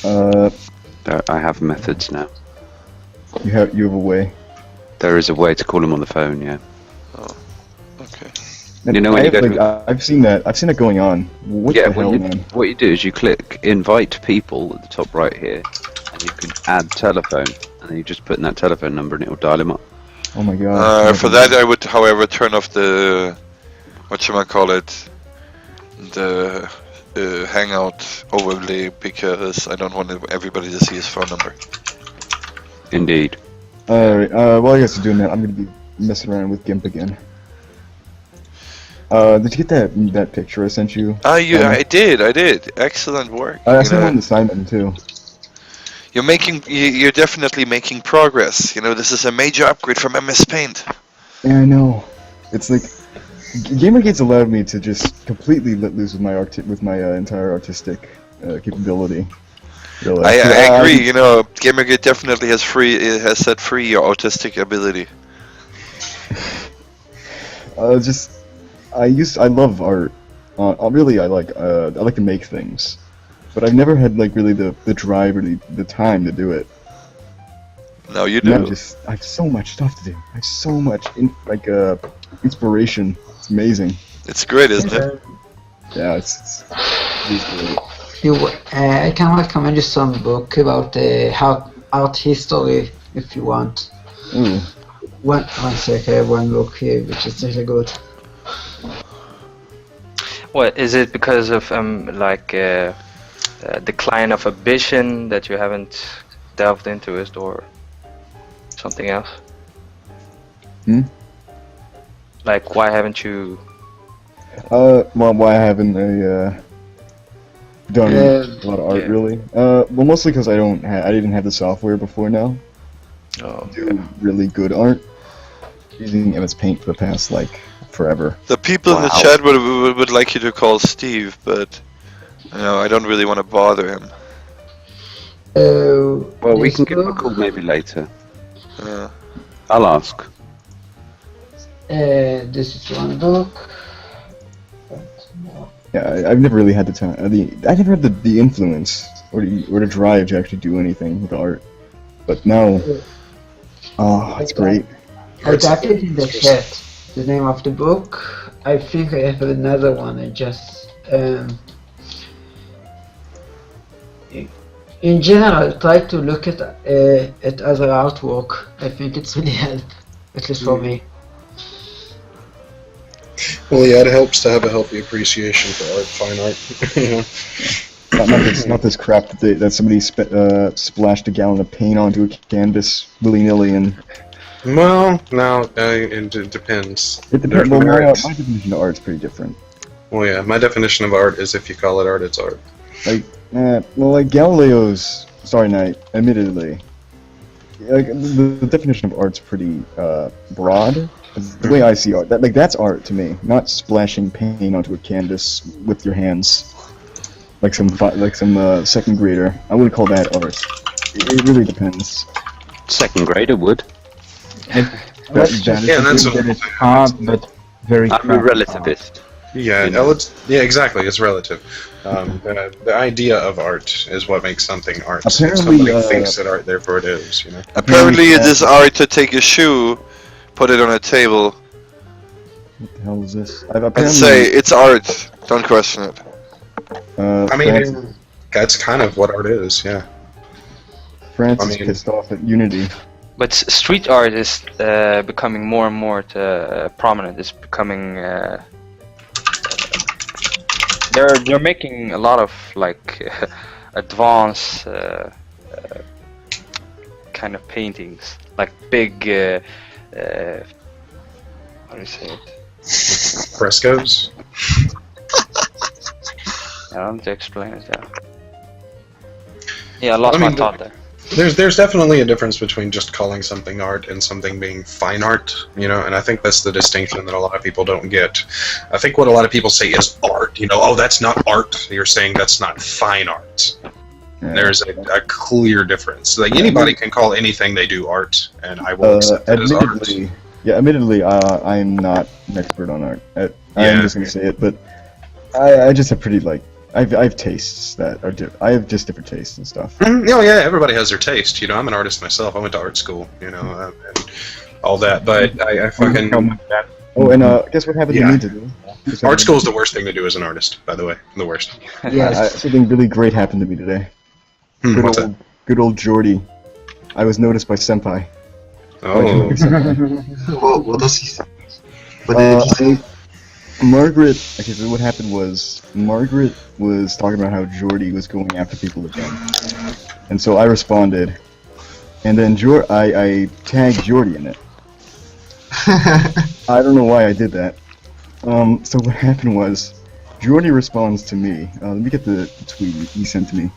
Speaker 4: I have methods now.
Speaker 5: You have a way.
Speaker 4: There is a way to call him on the phone. Yeah.
Speaker 2: Oh, okay.
Speaker 5: And
Speaker 4: You know when you go
Speaker 5: I've seen that going on. What the hell, man?
Speaker 4: What you do is you click invite people at the top right here, and you can add telephone, and then you just put in that telephone number, and it will dial him up.
Speaker 5: Oh my god.
Speaker 2: For that, I would, however, turn off the whatchamacallit, the Hangout overlay, because I don't want everybody to see his phone number.
Speaker 4: Indeed.
Speaker 5: Alright, while you guys are doing that, I'm gonna be messing around with GIMP again. Did you get that picture I sent you?
Speaker 2: I did. Excellent work.
Speaker 5: I sent one to Simon too.
Speaker 2: You're definitely making progress. You know, this is a major upgrade from MS Paint.
Speaker 5: Yeah, I know. It's like Gamergate's allowed me to just completely let loose with my entire artistic capability. Really.
Speaker 2: I agree. You know, Gamergate definitely has set free your autistic ability.
Speaker 5: I love art. Really, I like to make things, but I've never had like really the drive or the time to do it.
Speaker 2: No, you do.
Speaker 5: I have so much stuff to do. I have so much inspiration. It's amazing.
Speaker 2: It's great, isn't it?
Speaker 5: Yeah, it's great.
Speaker 7: I can recommend you some book about how art history if you want.
Speaker 5: Ooh.
Speaker 7: One sec, I have one book here which is really good.
Speaker 9: What is it because of decline of ambition that you haven't delved into it, or something else? Like, why haven't you?
Speaker 5: Well, why haven't I done a lot of art really? Well, mostly because I didn't have the software before now.
Speaker 9: Oh,
Speaker 5: Do really good art using MS Paint for the past forever.
Speaker 2: The people in the chat would like you to call Steve, but I don't really want to bother him.
Speaker 4: Well, we can give him a call maybe later. I'll ask.
Speaker 7: This is one book.
Speaker 5: Yeah, I've never really had the time. I never had the influence or the drive to actually do anything with art. But now, it's great.
Speaker 7: I got it in the chat. The name of the book. I think I have another one. I just in general try to look at other artwork. I think it's really helped, at least for me.
Speaker 8: Well, yeah, it helps to have a healthy appreciation for art, fine art.
Speaker 5: Not this crap that somebody splashed a gallon of paint onto a canvas willy-nilly and.
Speaker 8: Well, no, it depends.
Speaker 5: It depends. Well, my definition of art's pretty different.
Speaker 8: Well, yeah, my definition of art is if you call it art, it's art.
Speaker 5: Like Galileo's Starry Night, admittedly, the definition of art's pretty broad. The way I see art, that's art to me, not splashing paint onto a canvas with your hands, like some second grader. I wouldn't call that art. It really depends.
Speaker 4: Second grader would.
Speaker 3: It's hard, but very.
Speaker 4: I'm a relativist.
Speaker 8: Yeah, exactly. It's relative. The idea of art is what makes something art.
Speaker 5: Apparently,
Speaker 8: if somebody thinks that art, therefore it is.
Speaker 2: Apparently, it is art to take a shoe, put it on a table,
Speaker 5: What the hell is this?
Speaker 2: and say it's art. Don't question it.
Speaker 8: I mean, that's kind of what art is. Yeah.
Speaker 5: France is pissed off at Unity.
Speaker 9: but street art is becoming more and more prominent. It's becoming they're making a lot of advanced kind of paintings, like big how do you say it?
Speaker 8: Frescoes.
Speaker 9: I don't know to explain it. Yeah, I lost my thought there.
Speaker 8: There's definitely a difference between just calling something art and something being fine art, and I think that's the distinction that a lot of people don't get. I think what a lot of people say is art, oh, that's not art. You're saying that's not fine art.
Speaker 5: Yeah.
Speaker 8: There's a clear difference. Like anybody can call anything they do art, and I will accept it as art.
Speaker 5: Admittedly, I'm not an expert on art. I'm
Speaker 8: Yeah.
Speaker 5: just gonna say it, but I just have pretty I have tastes that are I have just different tastes and stuff.
Speaker 8: Oh yeah, everybody has their taste. You know, I'm an artist myself. I went to art school. You know, and all that. But I fucking.
Speaker 5: Oh, and guess what happened to me today?
Speaker 8: Art school is the worst thing to do as an artist. By the way, the worst.
Speaker 7: Yes.
Speaker 5: Something really great happened to me today.
Speaker 8: What's that?
Speaker 5: Good old Jordy. I was noticed by Senpai.
Speaker 8: Oh.
Speaker 6: What does he say? What did he say?
Speaker 5: Margaret. Okay, so what happened was Margaret was talking about how Jordy was going after people again, and so I responded, and then I tagged Jordy in it. I don't know why I did that. So what happened was, Jordy responds to me. Let me get the tweet he sent to me.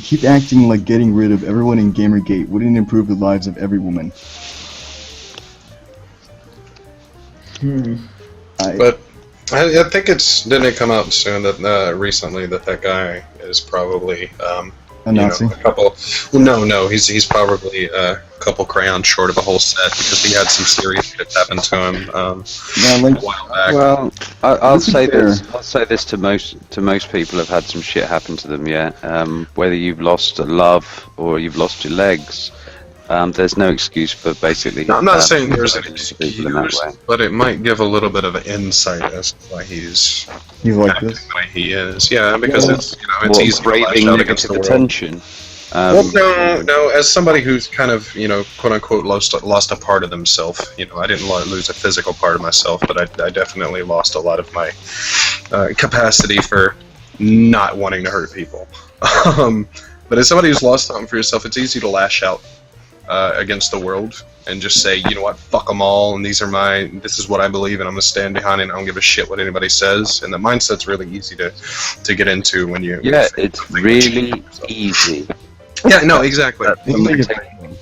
Speaker 5: Keep acting like getting rid of everyone in Gamergate wouldn't improve the lives of every woman.
Speaker 8: But I think didn't it come out soon that recently that guy is probably
Speaker 5: a Nazi?
Speaker 8: a couple. Well, no, he's probably a couple crayons short of a whole set because he had some serious shit happen to him a while back.
Speaker 4: Well, I'll say this. I'll say this to most people have had some shit happen to them. Yeah. Whether you've lost a love or you've lost your legs, there's no excuse for basically.
Speaker 8: No, I'm not saying there's an excuse,
Speaker 4: in that way.
Speaker 8: but it might give a little bit of an insight as to why he's
Speaker 5: like
Speaker 8: acting
Speaker 5: this.
Speaker 8: the way he is. Yeah, because it's easy to lash
Speaker 4: craving
Speaker 8: out against the
Speaker 4: negative
Speaker 8: world.
Speaker 4: attention.
Speaker 8: Well, no. As somebody who's kind of, quote unquote, lost a part of themselves. I didn't lose a physical part of myself, but I definitely lost a lot of my capacity for not wanting to hurt people. But as somebody who's lost something for yourself, it's easy to lash out against the world and just say, you know what, fuck them all, and this is what I believe, and I'm gonna stand behind it, and I don't give a shit what anybody says. And the mindset's really easy to get into when you.
Speaker 4: Yeah, it's really easy.
Speaker 8: Yeah, no, exactly.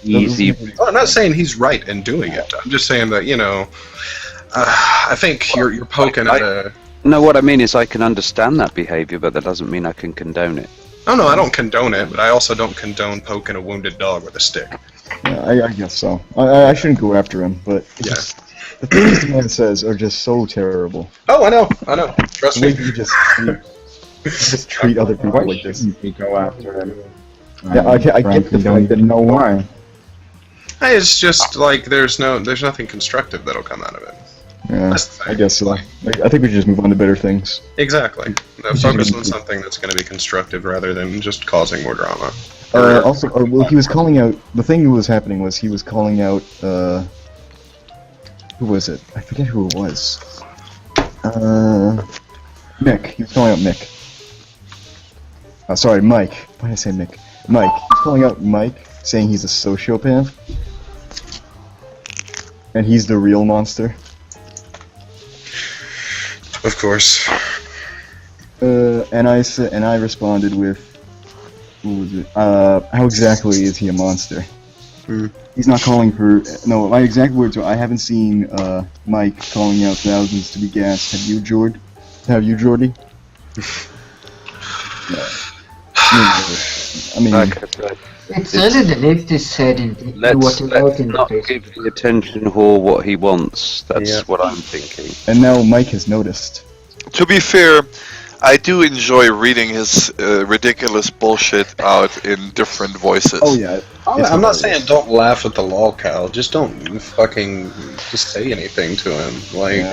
Speaker 4: Easy.
Speaker 8: Well, I'm not saying he's right in doing it. I'm just saying that I think you're poking at a.
Speaker 4: No, what I mean is I can understand that behaviour, but that doesn't mean I can condone it.
Speaker 8: Oh no, I don't condone it, but I also don't condone poking a wounded dog with a stick.
Speaker 5: Yeah, I guess so. I shouldn't go after him, but
Speaker 8: Yeah.
Speaker 5: the things the man says are just so terrible.
Speaker 8: Oh, I know. Trust me.
Speaker 5: You just treat other people like this.
Speaker 3: You go after him.
Speaker 5: Yeah, I get the
Speaker 3: don't even know why.
Speaker 8: Hey, it's just like there's nothing constructive that'll come out of it.
Speaker 5: Yeah,
Speaker 8: That's the thing.
Speaker 5: I guess so. I think we should just move on to better things.
Speaker 8: Exactly. Focus on something that's going to be constructive rather than just causing more drama.
Speaker 5: Also, he was calling out. The thing that was happening was he was calling out. Who was it? I forget who it was. Mick. He was calling out Mick. Sorry, Mike. Why did I say Mick? Mike. He's calling out Mike, saying he's a sociopath, and he's the real monster.
Speaker 8: Of course.
Speaker 5: And I responded with, what was it? How exactly is he a monster? He's not calling for. No, my exact words were, I haven't seen Mike calling out thousands to be gassed. Have you, Jordy? I mean,
Speaker 4: Like I said,
Speaker 7: It's really the leftist said in
Speaker 4: let's
Speaker 7: what he wrote in the
Speaker 4: not
Speaker 7: Facebook.
Speaker 4: give the attention whore what he wants. That's what I'm thinking.
Speaker 5: and now Mike has noticed.
Speaker 10: To be fair, I do enjoy reading his ridiculous bullshit out in different voices.
Speaker 5: Oh yeah.
Speaker 8: I'm not saying don't laugh at the lol cow. Just don't fucking just say anything to him. Like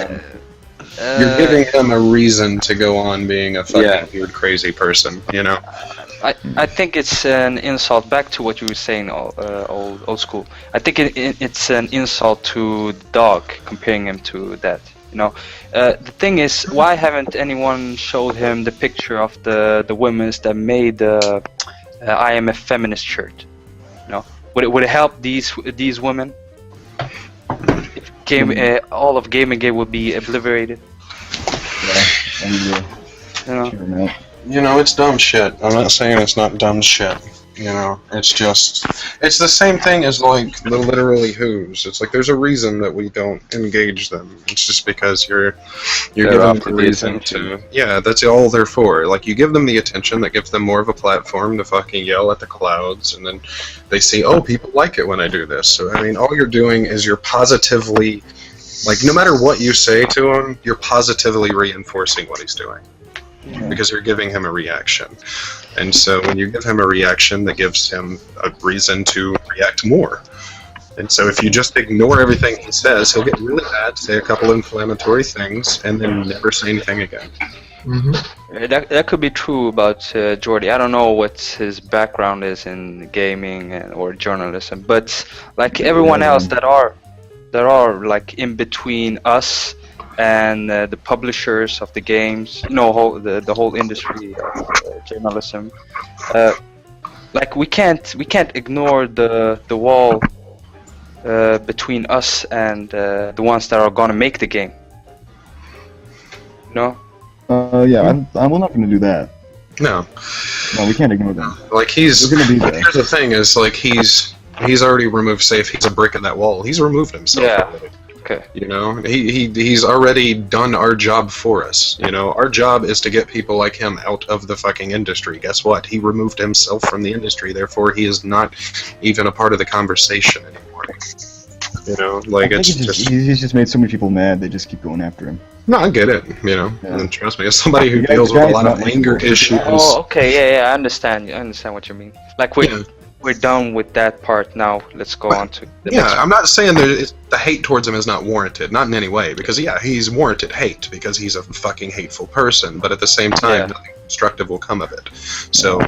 Speaker 8: you're giving him a reason to go on being a fucking weird, crazy person.
Speaker 9: I think it's an insult back to what you were saying, old school. I think it's an insult to the dog, comparing him to that. The thing is, why haven't anyone showed him the picture of the women that made the I am a feminist shirt? Would it help these women? All of Gamergate would be obliterated.
Speaker 5: Yeah,
Speaker 8: It's dumb shit. I'm not saying it's not dumb shit. You know, it's the same thing as like the literally who's. It's like there's a reason that we don't engage them. It's just because you're
Speaker 4: They're
Speaker 8: giving
Speaker 4: after
Speaker 8: them a
Speaker 4: the
Speaker 8: reason
Speaker 4: attention.
Speaker 8: to. Yeah, that's all they're for. Like you give them the attention that gives them more of a platform to fucking yell at the clouds, and then they see, oh, people like it when I do this. So I mean, all you're doing is you're positively, like, no matter what you say to him, you're positively reinforcing what he's doing. Because you're giving him a reaction. And so when you give him a reaction, that gives him a reason to react more. And so if you just ignore everything he says, he'll get really mad, say a couple inflammatory things, and then never say anything again.
Speaker 9: That could be true about Jordy. I don't know what his background is in gaming or journalism, but like everyone else that are like in between us and the publishers of the games, you know, the whole industry of journalism. Like we can't ignore the wall between us and the ones that are gonna make the game. No.
Speaker 5: Yeah, I'm not gonna do that.
Speaker 8: No.
Speaker 5: No, we can't ignore them.
Speaker 8: Like he's
Speaker 5: We're gonna be
Speaker 8: like,
Speaker 5: there.
Speaker 8: here's the thing is like he's already removed, say if he's a brick in that wall, he's removed himself
Speaker 9: Yeah.
Speaker 8: already.
Speaker 9: Okay.
Speaker 8: You know, he's already done our job for us. You know, our job is to get people like him out of the fucking industry. Guess what? He removed himself from the industry, therefore he is not even a part of the conversation anymore. You know, like
Speaker 5: I
Speaker 8: it's
Speaker 5: think
Speaker 8: just.
Speaker 5: he's just made so many people mad. They just keep going after him.
Speaker 8: No, I get it. You know,
Speaker 5: Yeah.
Speaker 8: and trust me, as somebody who
Speaker 5: The guy-
Speaker 8: deals
Speaker 5: the
Speaker 8: with a
Speaker 5: guy's
Speaker 8: lot of
Speaker 5: not
Speaker 8: anger
Speaker 5: likable.
Speaker 8: issues.
Speaker 9: Oh, okay. Yeah, I understand. I understand what you mean. Like
Speaker 8: Yeah.
Speaker 9: we're done with that part now. Let's go on to the
Speaker 8: Yeah,
Speaker 9: next one.
Speaker 8: I'm not saying that the hate towards him is not warranted, not in any way, because yeah, he's warranted hate because he's a fucking hateful person. But at the same time,
Speaker 9: Yeah.
Speaker 8: nothing constructive will come of it. So
Speaker 5: I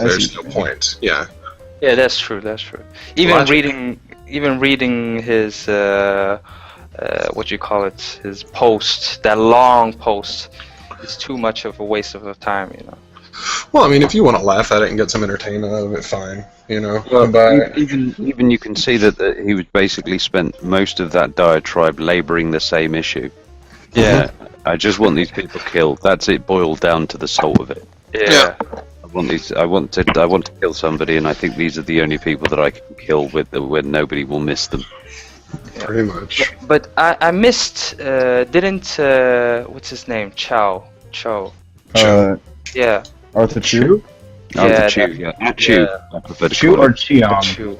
Speaker 8: there's
Speaker 5: see.
Speaker 8: no point. Yeah.
Speaker 9: Yeah, that's true. That's true. Even
Speaker 8: Logic.
Speaker 9: reading his what you call it, his post, that long post, is too much of a waste of time. You know.
Speaker 8: Well, I mean, if you want to laugh at it and get some entertainment out of it, fine. You know.
Speaker 4: Well,
Speaker 8: But
Speaker 4: even you can see that he was basically spent most of that diatribe labouring the same issue.
Speaker 9: Yeah.
Speaker 4: I just want these people killed. That's it, boiled down to the salt of it.
Speaker 9: Yeah.
Speaker 4: I want to kill somebody, and I think these are the only people that I can kill where nobody will miss them.
Speaker 8: pretty much.
Speaker 9: But I missed. Didn't what's his name? Chow. Yeah.
Speaker 5: Arthur Chu?
Speaker 4: Arthur Chu,
Speaker 9: that-
Speaker 4: yeah. Achu.
Speaker 9: yeah.
Speaker 4: I prefer to
Speaker 3: Chu
Speaker 4: call
Speaker 3: or
Speaker 4: him.
Speaker 3: Chion?
Speaker 9: Chu.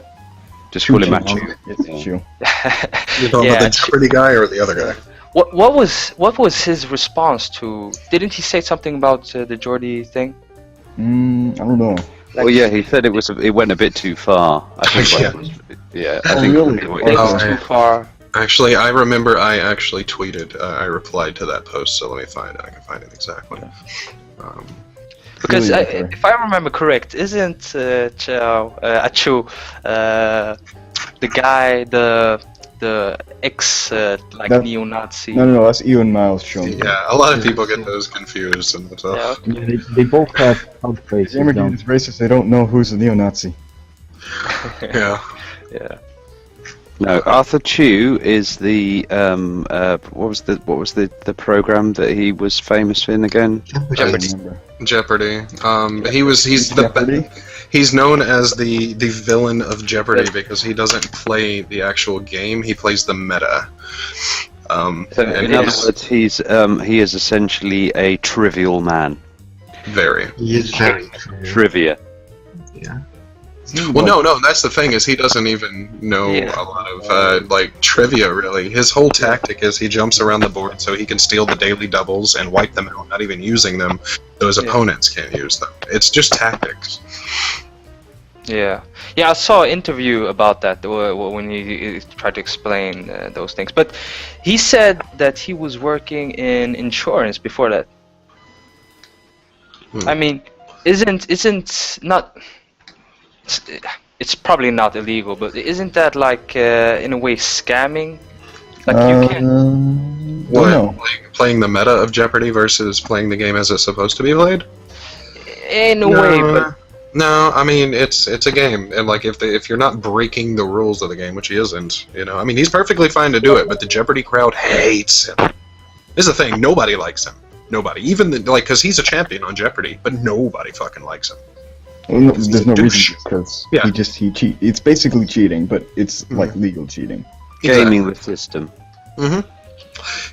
Speaker 4: Just call him
Speaker 3: Chu.
Speaker 4: Achu.
Speaker 5: It's Chu.
Speaker 8: You're talking
Speaker 9: Yeah,
Speaker 8: about the Jeopardy guy or the other guy?
Speaker 9: What was his response to? Didn't he say something about the Jordy thing?
Speaker 5: I don't know.
Speaker 4: Well, yeah, he said it went a bit too far. I think.
Speaker 8: Yeah.
Speaker 4: I
Speaker 5: Oh,
Speaker 4: think.
Speaker 5: really?
Speaker 9: It was
Speaker 8: Oh,
Speaker 9: too far.
Speaker 8: Actually, I remember I actually tweeted. I replied to that post, so let me find it. I can find it exactly.
Speaker 9: Because
Speaker 5: Really unfair.
Speaker 9: if I remember correct, isn't Achu the guy, the ex like
Speaker 5: That-
Speaker 9: neo-Nazi?
Speaker 5: No, that's Ewan Miles show.
Speaker 8: Yeah, a lot of people get those confused and stuff.
Speaker 9: Yeah,
Speaker 3: Yeah, they both have out faces.
Speaker 5: Gamer
Speaker 3: don't
Speaker 5: is racist. They don't know who's a neo-Nazi.
Speaker 8: Yeah.
Speaker 9: yeah.
Speaker 4: No, Arthur Chu is the what was the program that he was famous in again?
Speaker 9: Jeopardy.
Speaker 5: Remember.
Speaker 8: Jeopardy.
Speaker 5: Jeopardy?
Speaker 8: He's known as the villain of Jeopardy because he doesn't play the actual game. He plays the meta.
Speaker 4: So
Speaker 8: And
Speaker 4: in other
Speaker 8: he's
Speaker 4: words, he is essentially a trivial man.
Speaker 8: very.
Speaker 6: He is very
Speaker 4: Trivia.
Speaker 8: Well, no, that's the thing is he doesn't even know
Speaker 9: Yeah.
Speaker 8: a lot of like trivia really. His whole tactic is he jumps around the board so he can steal the daily doubles and wipe them out, not even using them, so his opponents can't use them. It's just tactics.
Speaker 9: Yeah, I saw an interview about that when he tried to explain those things. But he said that he was working in insurance before that. I mean, isn't not? It's probably not illegal, but isn't that like in a way scamming? Like you can.
Speaker 8: What?
Speaker 5: No.
Speaker 8: Like playing the meta of Jeopardy versus playing the game as it's supposed to be played?
Speaker 9: In a way, but
Speaker 8: No, I mean it's a game, and like if you're not breaking the rules of the game, which he isn't, you know, I mean he's perfectly fine to do it, but the Jeopardy crowd hates him. This is the thing, nobody likes him. Nobody, even because he's a champion on Jeopardy, but nobody fucking likes him.
Speaker 5: Well, no, there's no reason because
Speaker 8: Yeah.
Speaker 5: he cheat. It's basically cheating, but it's like legal cheating.
Speaker 4: Gaming the system.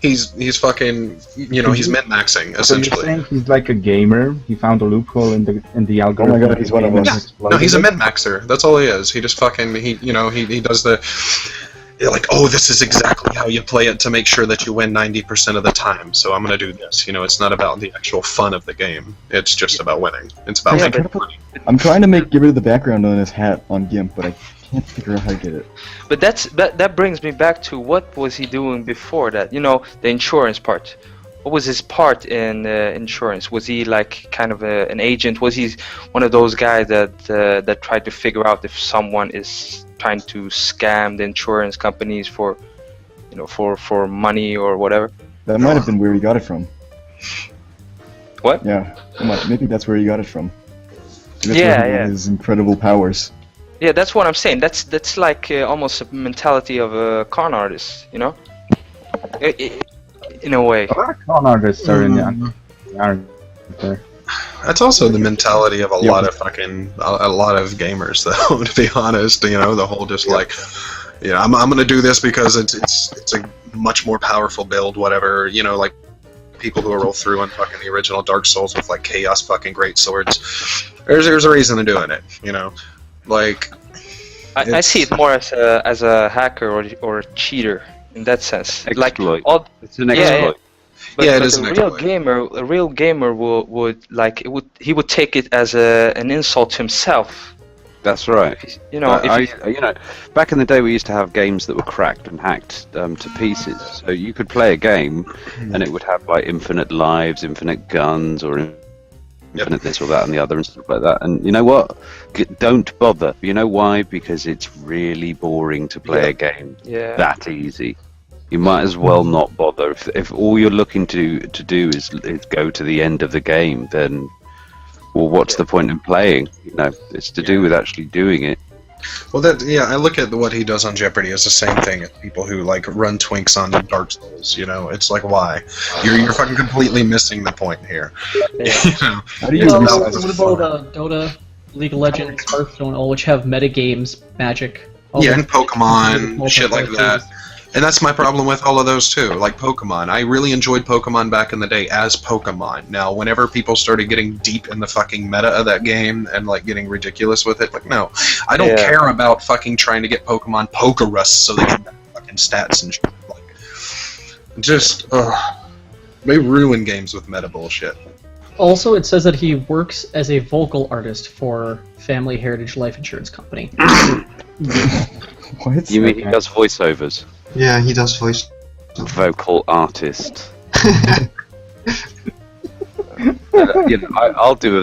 Speaker 8: He's fucking, he's min-maxing,
Speaker 3: So you're
Speaker 8: essentially.
Speaker 3: saying he's like a gamer? He found a loophole in the algorithm.
Speaker 5: Oh my god, he's one of
Speaker 3: and
Speaker 5: us.
Speaker 3: exploded
Speaker 8: No, he's a
Speaker 3: it?
Speaker 8: min-maxer. That's all he is. He just fucking, he does the, like, oh, this is exactly how you play it to make sure that you win 90% of the time, so I'm gonna do this. It's not about the actual fun of the game. It's just about winning. It's about
Speaker 5: Yeah,
Speaker 8: making
Speaker 5: but-
Speaker 8: money.
Speaker 5: I'm trying to get rid of the background on his hat on GIMP, but I can't figure out how to get it.
Speaker 9: But that brings me back to what was he doing before that? The insurance part. What was his part in insurance? Was he like kind of an agent? Was he one of those guys that tried to figure out if someone is trying to scam the insurance companies for money or whatever?
Speaker 5: That might have been where he got it from.
Speaker 9: What?
Speaker 5: Yeah, maybe that's where he got it from. That's
Speaker 9: Yeah,
Speaker 5: where he got his incredible powers.
Speaker 9: Yeah, that's what I'm saying. That's like almost a mentality of a con artist, in a way.
Speaker 3: A lot of con artists are in the aren't there?
Speaker 8: That's also the mentality of a lot of gamers, though. To be honest, the whole just like, I'm gonna do this because it's a much more powerful build, whatever. Like people who roll through on fucking the original Dark Souls with like chaos fucking great swords. There's a reason to doing it, like.
Speaker 9: I see it more as a hacker or a cheater in that sense.
Speaker 4: Exploit.
Speaker 9: Like
Speaker 4: It's an exploit.
Speaker 9: But,
Speaker 8: Yeah, it
Speaker 9: but
Speaker 8: is an
Speaker 9: a real
Speaker 8: exploit.
Speaker 9: gamer he would take it as an insult to himself.
Speaker 4: That's right.
Speaker 9: If
Speaker 4: Back in the day, we used to have games that were cracked and hacked to pieces. So you could play a game, and it would have like infinite lives, infinite guns, or infinite this or that and the other and stuff like that. And you know what? Don't bother. You know why? Because it's really boring to play a game that easy. You might as well not bother. If all you're looking to do is go to the end of the game, then well, what's the point in playing? It's to do with actually doing it.
Speaker 8: Well, I look at what he does on Jeopardy as the same thing as people who like run twinks on Dark Souls. It's like, why? You're fucking completely missing the point here.
Speaker 5: How do you
Speaker 11: What
Speaker 5: resolve
Speaker 11: about Dota, League of Legends, Hearthstone, all which have metagames, Magic? all
Speaker 8: Yeah,
Speaker 11: the-
Speaker 8: and Pokemon,
Speaker 11: multiplayer
Speaker 8: shit like that.
Speaker 11: games.
Speaker 8: And that's my problem with all of those too. Like Pokemon, I really enjoyed Pokemon back in the day as Pokemon. Now, whenever people started getting deep in the fucking meta of that game and like getting ridiculous with it, like no, I don't care about fucking trying to get Pokemon Pokerus so they get fucking stats and shit. Like, just they ruin games with meta bullshit.
Speaker 11: Also, it says that he works as a vocal artist for Family Heritage Life Insurance Company.
Speaker 5: What?
Speaker 4: You mean he does voiceovers?
Speaker 12: Yeah, he does voice.
Speaker 4: Vocal artist. I'll do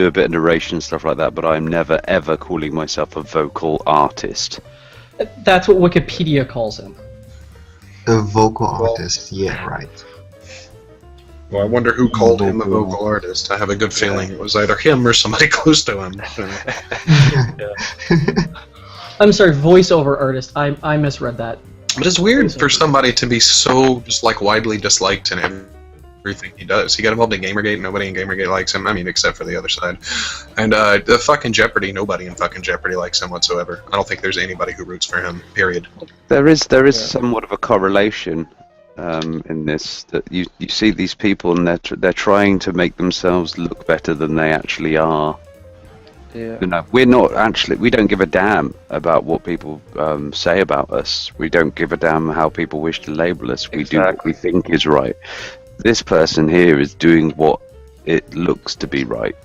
Speaker 4: a bit of narration and stuff like that, but I'm never ever calling myself a vocal artist.
Speaker 11: That's what Wikipedia calls him.
Speaker 12: A vocal artist, yeah, right.
Speaker 8: Well, I wonder who called him a vocal artist. I have a good feeling it was either him or somebody close to him.
Speaker 11: I'm sorry, voiceover artist. I misread that.
Speaker 8: But it's weird for somebody to be so just like widely disliked in everything he does. He got involved in Gamergate. Nobody in Gamergate likes him. I mean, except for the other side. And the fucking Jeopardy. Nobody in fucking Jeopardy likes him whatsoever. I don't think there's anybody who roots for him. Period.
Speaker 4: There is somewhat of a correlation in this, that you see these people and they're trying to make themselves look better than they actually are.
Speaker 9: Yeah.
Speaker 4: We don't give a damn about what people say about us. We don't give a damn how people wish to label us. We do what we think is right. This person here is doing what it looks to be right.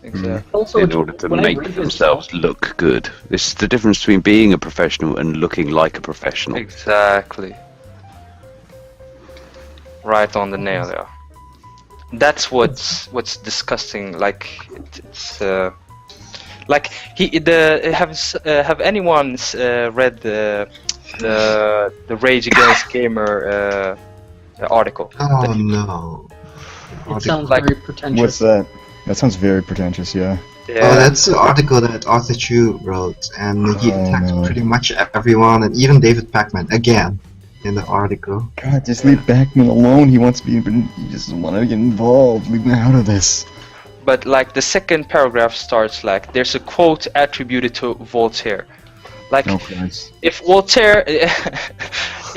Speaker 9: Exactly.
Speaker 11: Also,
Speaker 4: In order to
Speaker 11: when I
Speaker 4: make
Speaker 11: read this
Speaker 4: themselves look good. It's the difference between being a professional and looking like a professional.
Speaker 9: Exactly. Right on the nail there. That's what's disgusting. Like it's like have anyone read the Rage Against Gamer article?
Speaker 12: Oh no.
Speaker 11: It sounds
Speaker 9: like-
Speaker 11: very pretentious.
Speaker 5: What's that? That sounds very pretentious, yeah.
Speaker 12: Oh, that's the article that Arthur Chu wrote, and he attacked pretty much everyone, and even David Pacman again in the article.
Speaker 5: God, just leave Backman alone. He wants to be, he just doesn't want to get involved. Leave him out of this.
Speaker 9: but like the second paragraph starts like there's a quote attributed to Voltaire. Like if Voltaire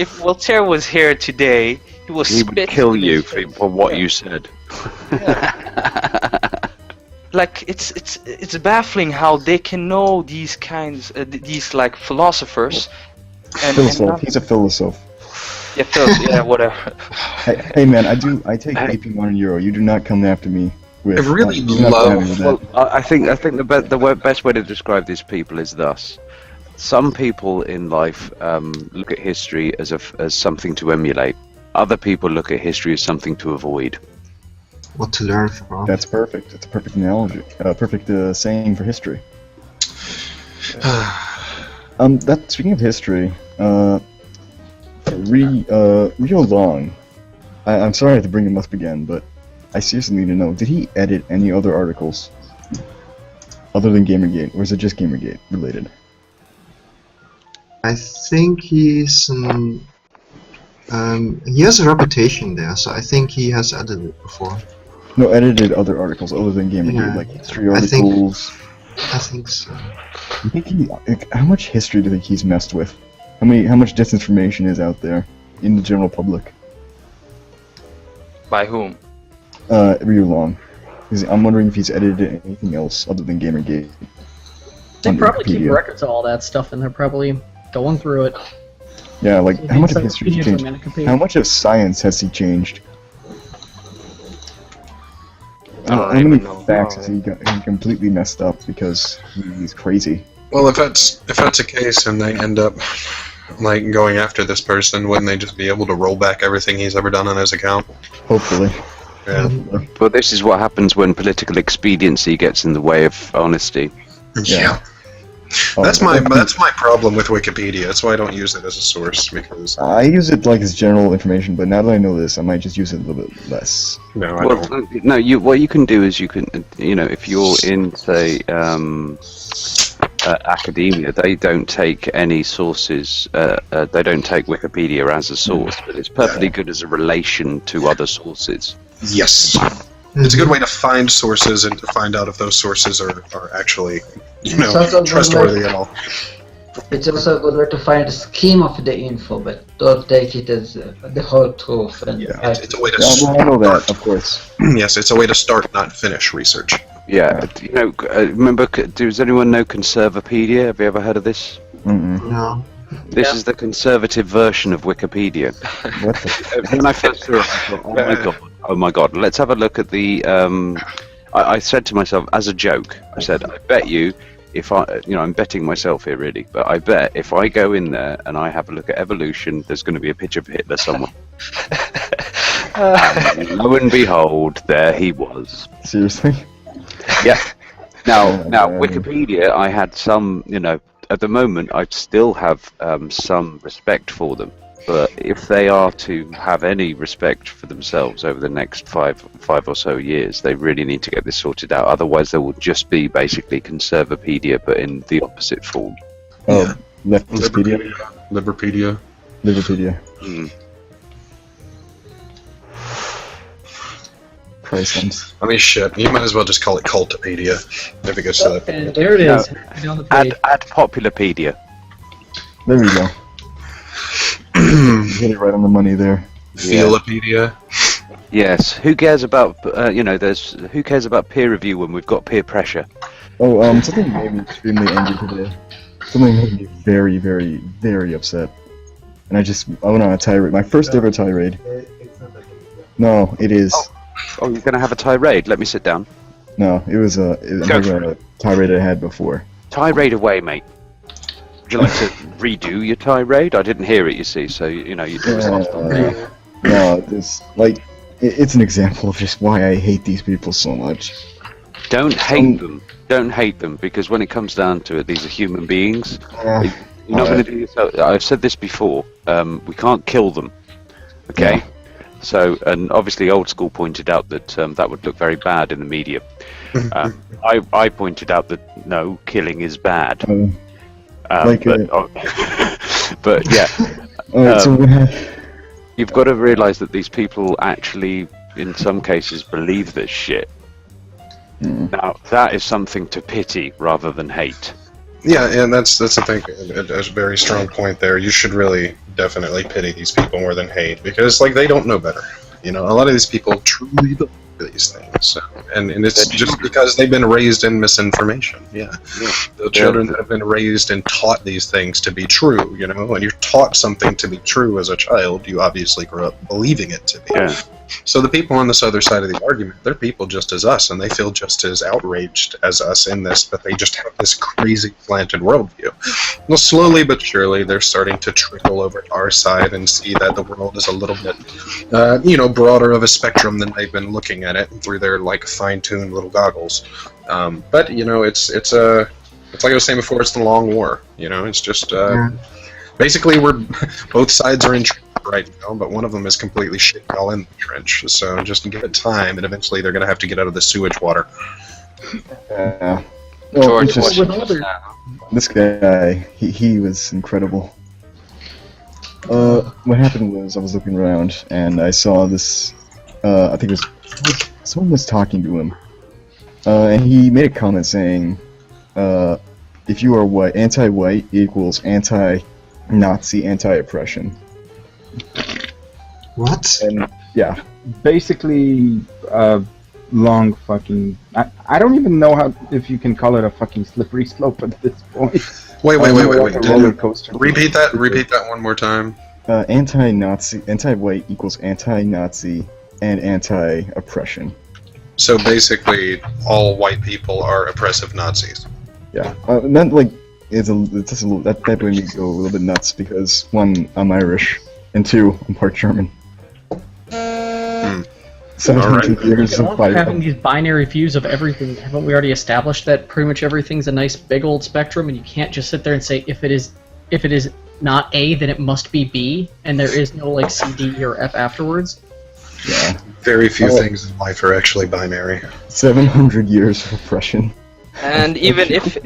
Speaker 9: if Voltaire was here today, he will
Speaker 4: He would
Speaker 9: spit
Speaker 4: kill
Speaker 9: in
Speaker 4: you
Speaker 9: his
Speaker 4: for,
Speaker 9: face.
Speaker 4: for what
Speaker 9: Yeah.
Speaker 4: you said.
Speaker 9: Like it's baffling how they can know these kinds these like philosophers and
Speaker 5: Philosoph.
Speaker 9: not-
Speaker 5: He's a philosoph.
Speaker 9: yeah, whatever.
Speaker 5: Hey man, I take €1. You do not come after me with.
Speaker 8: I really
Speaker 5: you do not come at me with
Speaker 4: Well,
Speaker 5: that.
Speaker 4: I think the best way to describe these people is thus: some people in life look at history as something to emulate. Other people look at history as something to avoid.
Speaker 12: What to learn from.
Speaker 5: That's perfect. That's a perfect analogy. Perfect saying for history. Speaking of history, Rio Long. I'm sorry I have to bring him up again, but I seriously need to know: did he edit any other articles other than Gamergate, or is it just Gamergate related?
Speaker 12: I think he's he has a reputation there, so I think he has edited before.
Speaker 5: No, edited other articles other than Gamergate, like history articles.
Speaker 12: I think so.
Speaker 5: You think how much history do you think he's messed with? How much disinformation is out there in the general public?
Speaker 9: By whom?
Speaker 5: Rio Long. I'm wondering if he's edited anything else other than Gamergate.
Speaker 11: They
Speaker 5: on
Speaker 11: probably keep
Speaker 5: Wikipedia.
Speaker 11: records of all that stuff, and they're probably going through it.
Speaker 5: Yeah, like
Speaker 11: So
Speaker 5: how much of
Speaker 11: it's
Speaker 5: history has he
Speaker 11: like
Speaker 5: changed?
Speaker 11: Wikipedia.
Speaker 5: How much of science has he changed?
Speaker 9: I don't
Speaker 5: How many
Speaker 9: even know.
Speaker 5: facts has he completely messed up because he's crazy?
Speaker 8: Well, if that's the case, and they end up like going after this person, wouldn't they just be able to roll back everything he's ever done on his account?
Speaker 5: Hopefully.
Speaker 8: Yeah.
Speaker 4: But this is what happens when political expediency gets in the way of honesty.
Speaker 8: Yeah. That's my problem with Wikipedia. That's why I don't use it as a source, because
Speaker 5: I use it like as general information, but now that I know this, I might just use it a little bit less.
Speaker 8: no, I
Speaker 4: Well,
Speaker 8: don't.
Speaker 4: no, what you can do is you can, if you're in, say, academia, they don't take any sources, they don't take Wikipedia as a source, but it's perfectly good as a relation to other sources.
Speaker 8: Yes. It's a good way to find sources and to find out if those sources are actually,
Speaker 7: It's also a good
Speaker 8: trustworthy
Speaker 7: way-
Speaker 8: at all.
Speaker 7: It's also a good way to find the scheme of the info, but don't take it as the whole truth. And
Speaker 8: It's a way to
Speaker 5: Yeah, well, I know that, of course.
Speaker 8: yes, it's a way to start, not finish research.
Speaker 4: Yeah, remember, does anyone know Conservapedia? Have you ever heard of this?
Speaker 12: No.
Speaker 4: This is the conservative version of Wikipedia.
Speaker 5: What the?
Speaker 4: When I first saw it, I thought, oh my god, let's have a look at the. I said to myself as a joke, I said, I bet you, if I'm betting myself here really, but I bet if I go in there and I have a look at evolution, there's going to be a picture of Hitler somewhere. Lo and behold, there he was.
Speaker 5: Seriously?
Speaker 4: Yeah. Now,
Speaker 5: man.
Speaker 4: Wikipedia, I had some, at the moment, I still have some respect for them. But if they are to have any respect for themselves over the next five or so years, they really need to get this sorted out. Otherwise, there will just be basically Conservapedia, but in the opposite form.
Speaker 5: Oh, Leftopedia?
Speaker 8: Liverpedia.
Speaker 5: Liverpedia.
Speaker 4: Mm.
Speaker 5: Christ.
Speaker 8: I mean, shit. You might as well just call it Cultopedia if it gets to that.
Speaker 11: And there it is. On the page.
Speaker 4: Add Popularpedia.
Speaker 5: There we go. Hit it right on the money there.
Speaker 8: Philopedia.
Speaker 4: Yes. Who cares about who cares about peer review when we've got peer pressure?
Speaker 5: Oh, something made me extremely angry today. Something made me very, very, very upset. And I went on a tirade. My first ever tirade. No, it is.
Speaker 4: Oh, you're going to have a tirade? Let me sit down.
Speaker 5: No, it was I'm talking about a tirade I had before.
Speaker 4: Tirade away, mate. Would you like to redo your tirade? I didn't hear it, you see, so, you do it.
Speaker 5: No, it's an example of just why I hate these people so much.
Speaker 4: Don't hate them. Don't hate them, because when it comes down to it, these are human beings. You're not going to do yourself. I've said this before. We can't kill them. Okay?
Speaker 5: Yeah.
Speaker 4: So, and obviously Old School pointed out that that would look very bad in the media. I pointed out that, no, killing is bad. But yeah.
Speaker 5: Alright, so
Speaker 4: You've got to realise that these people actually, in some cases, believe this shit. Now, that is something to pity rather than hate.
Speaker 8: Yeah, and that's I think a very strong point there. You should really definitely pity these people more than hate, because like they don't know better. You know, a lot of these people truly believe these things, and it's just because they've been raised in misinformation. Yeah, the children that have been raised and taught these things to be true. You know, when you're taught something to be true as a child, you obviously grow up believing it to be.
Speaker 4: Yeah.
Speaker 8: So the people on this other side of the argument, they're people just as us, and they feel just as outraged as us in this, but they just have this crazy slanted worldview. Well, slowly but surely, they're starting to trickle over to our side and see that the world is a little bit, broader of a spectrum than they've been looking at it through their like fine-tuned little goggles. But it's like I was saying before, it's the long war. You know, it's just basically both sides are in right now, but one of them is completely shit all in the trench. So just give it time, and eventually they're going to have to get out of the sewage water.
Speaker 5: George, this guy, he was incredible. What happened was I was looking around and I saw this. I think it was someone was talking to him, and he made a comment saying, "If you are white, anti-white equals anti-Nazi, anti-oppression."
Speaker 12: What?
Speaker 3: And yeah, basically, long fucking. I don't even know if you can call it a fucking slippery slope at this point.
Speaker 8: Wait.
Speaker 3: Roller coaster.
Speaker 8: Repeat that one more time.
Speaker 5: Anti-Nazi, anti-white equals anti-Nazi and anti-oppression.
Speaker 8: So basically, all white people are oppressive Nazis.
Speaker 5: Yeah, that like it's just a little that made me go a little bit nuts because one, I'm Irish, and two, I'm part German. 700 years of
Speaker 11: having these binary views of everything. Haven't we already established that pretty much everything's a nice big old spectrum, and you can't just sit there and say if it is not A, then it must be B, and there is no like C, D, or F afterwards.
Speaker 5: Yeah.
Speaker 8: Very few things in life are actually binary.
Speaker 5: 700 years of oppression.
Speaker 9: And even if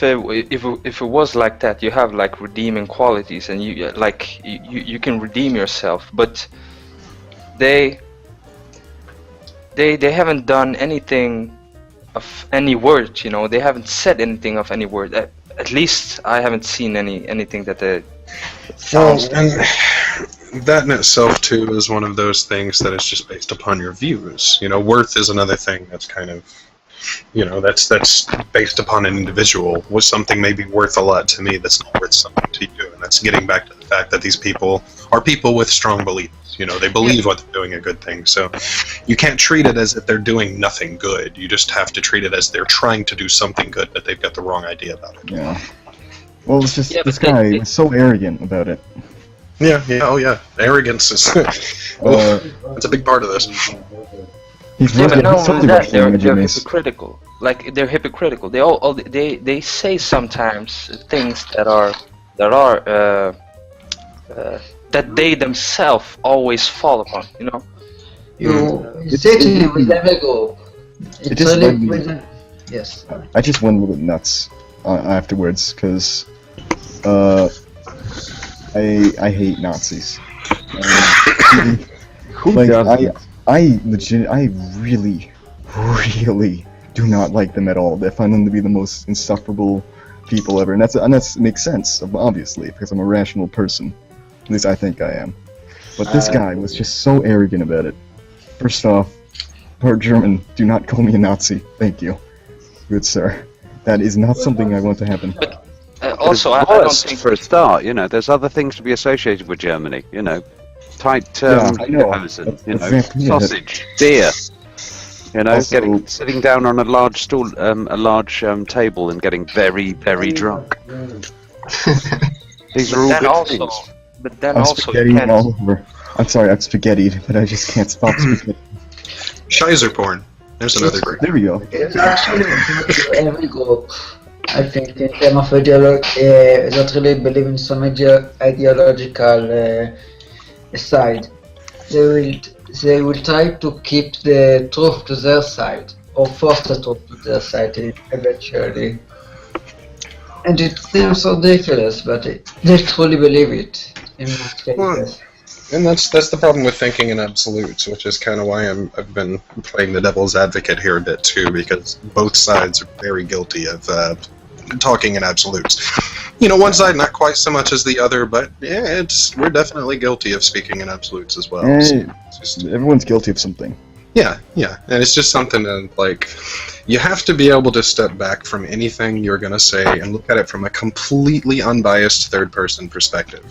Speaker 9: it was like that, you have like redeeming qualities, and you can redeem yourself. But they haven't done anything of any word. You know, they haven't said anything of any word. At least I haven't seen anything that sounds.
Speaker 8: And that in itself too is one of those things that is just based upon your views. You know, worth is another thing that's kind of, that's based upon an individual. Was something maybe worth a lot to me that's not worth something to you, and that's getting back to the fact that these people are people with strong beliefs. You know, they believe what they're doing a good thing, so you can't treat it as if they're doing nothing good. You just have to treat it as they're trying to do something good, but they've got the wrong idea about it.
Speaker 5: Yeah. Well, it's just this guy was so arrogant about it.
Speaker 8: Yeah. Arrogance is that's a big part of this.
Speaker 9: But not only that, they're hypocritical. Like they're hypocritical. They say sometimes things that they themselves always fall upon. You know.
Speaker 7: You certainly will never go. Yes.
Speaker 5: I just went a little bit nuts afterwards because I hate Nazis. I really do not like them at all. I find them to be the most insufferable people ever, and that makes sense, obviously, because I'm a rational person. At least I think I am. But this guy was just so arrogant about it. First off, part German, do not call me a Nazi. Thank you. Good sir. That is not something I want to happen.
Speaker 9: Also, I don't think...
Speaker 4: For a start, there's other things to be associated with Germany, tight sausage, beer, sitting down on a large stool, a large table and getting very, very drunk. These are all good things.
Speaker 9: But then
Speaker 5: I'm
Speaker 9: also
Speaker 5: spaghettiing all over. I'm sorry, I've spaghettied, but I just can't stop spaghetti.
Speaker 8: Scheiser porn. There's another great.
Speaker 5: There we go.
Speaker 7: It's actually every group. I think in terms of ideology, that really believe in some ideological side. They will try to keep the truth to their side, or force the truth to their side eventually. And it seems ridiculous, but they truly believe it in most cases.
Speaker 8: And that's the problem with thinking in absolutes, which is kind of why I've been playing the devil's advocate here a bit too, because both sides are very guilty of talking in absolutes. You know, one side not quite so much as the other, but yeah, we're definitely guilty of speaking in absolutes as well.
Speaker 5: Hey,
Speaker 8: So
Speaker 5: everyone's guilty of something.
Speaker 8: yeah, and it's just something that, like, you have to be able to step back from anything you're gonna say and look at it from a completely unbiased third-person perspective.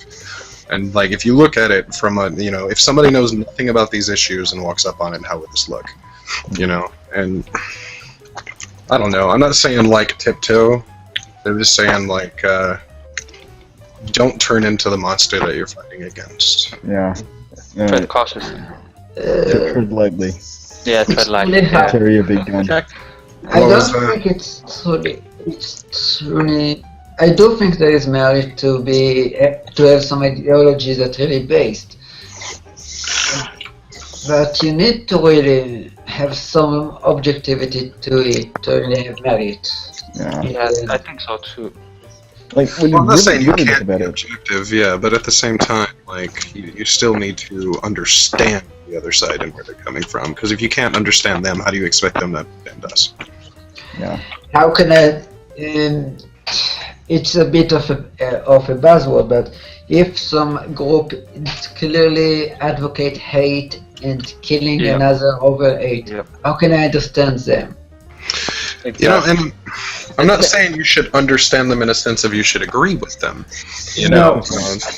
Speaker 8: And, like, if you look at it from a, you know, if somebody knows nothing about these issues and walks up on it, how would this look? You know, and I don't know. I'm not saying, like, tiptoe. I'm just saying, like, don't turn into the monster that you're fighting against.
Speaker 5: Yeah.
Speaker 9: Tread cautiously.
Speaker 5: Tread lightly.
Speaker 9: Yeah, tread lightly.
Speaker 7: really hard.
Speaker 5: Carry a big gun.
Speaker 7: I don't think it's really. I do think there is merit to have some ideology that's really based, but you need to really have some objectivity to it to really have merit.
Speaker 9: Yeah, I think so too.
Speaker 5: Like when
Speaker 8: Well, I'm not saying you
Speaker 5: really
Speaker 8: can't
Speaker 5: think about
Speaker 8: be
Speaker 5: it.
Speaker 8: objective, yeah, but at the same time, like, you still need to understand the other side and where they're coming from. Because if you can't understand them, how do you expect them to understand us?
Speaker 5: Yeah.
Speaker 7: How can I? It's a bit of a buzzword, but if some group clearly advocate hate and killing
Speaker 9: Yeah.
Speaker 7: another over hate,
Speaker 9: Yeah.
Speaker 7: how can I understand them?
Speaker 8: You know, and I'm not saying you should understand them in a sense of you should agree with them. You know,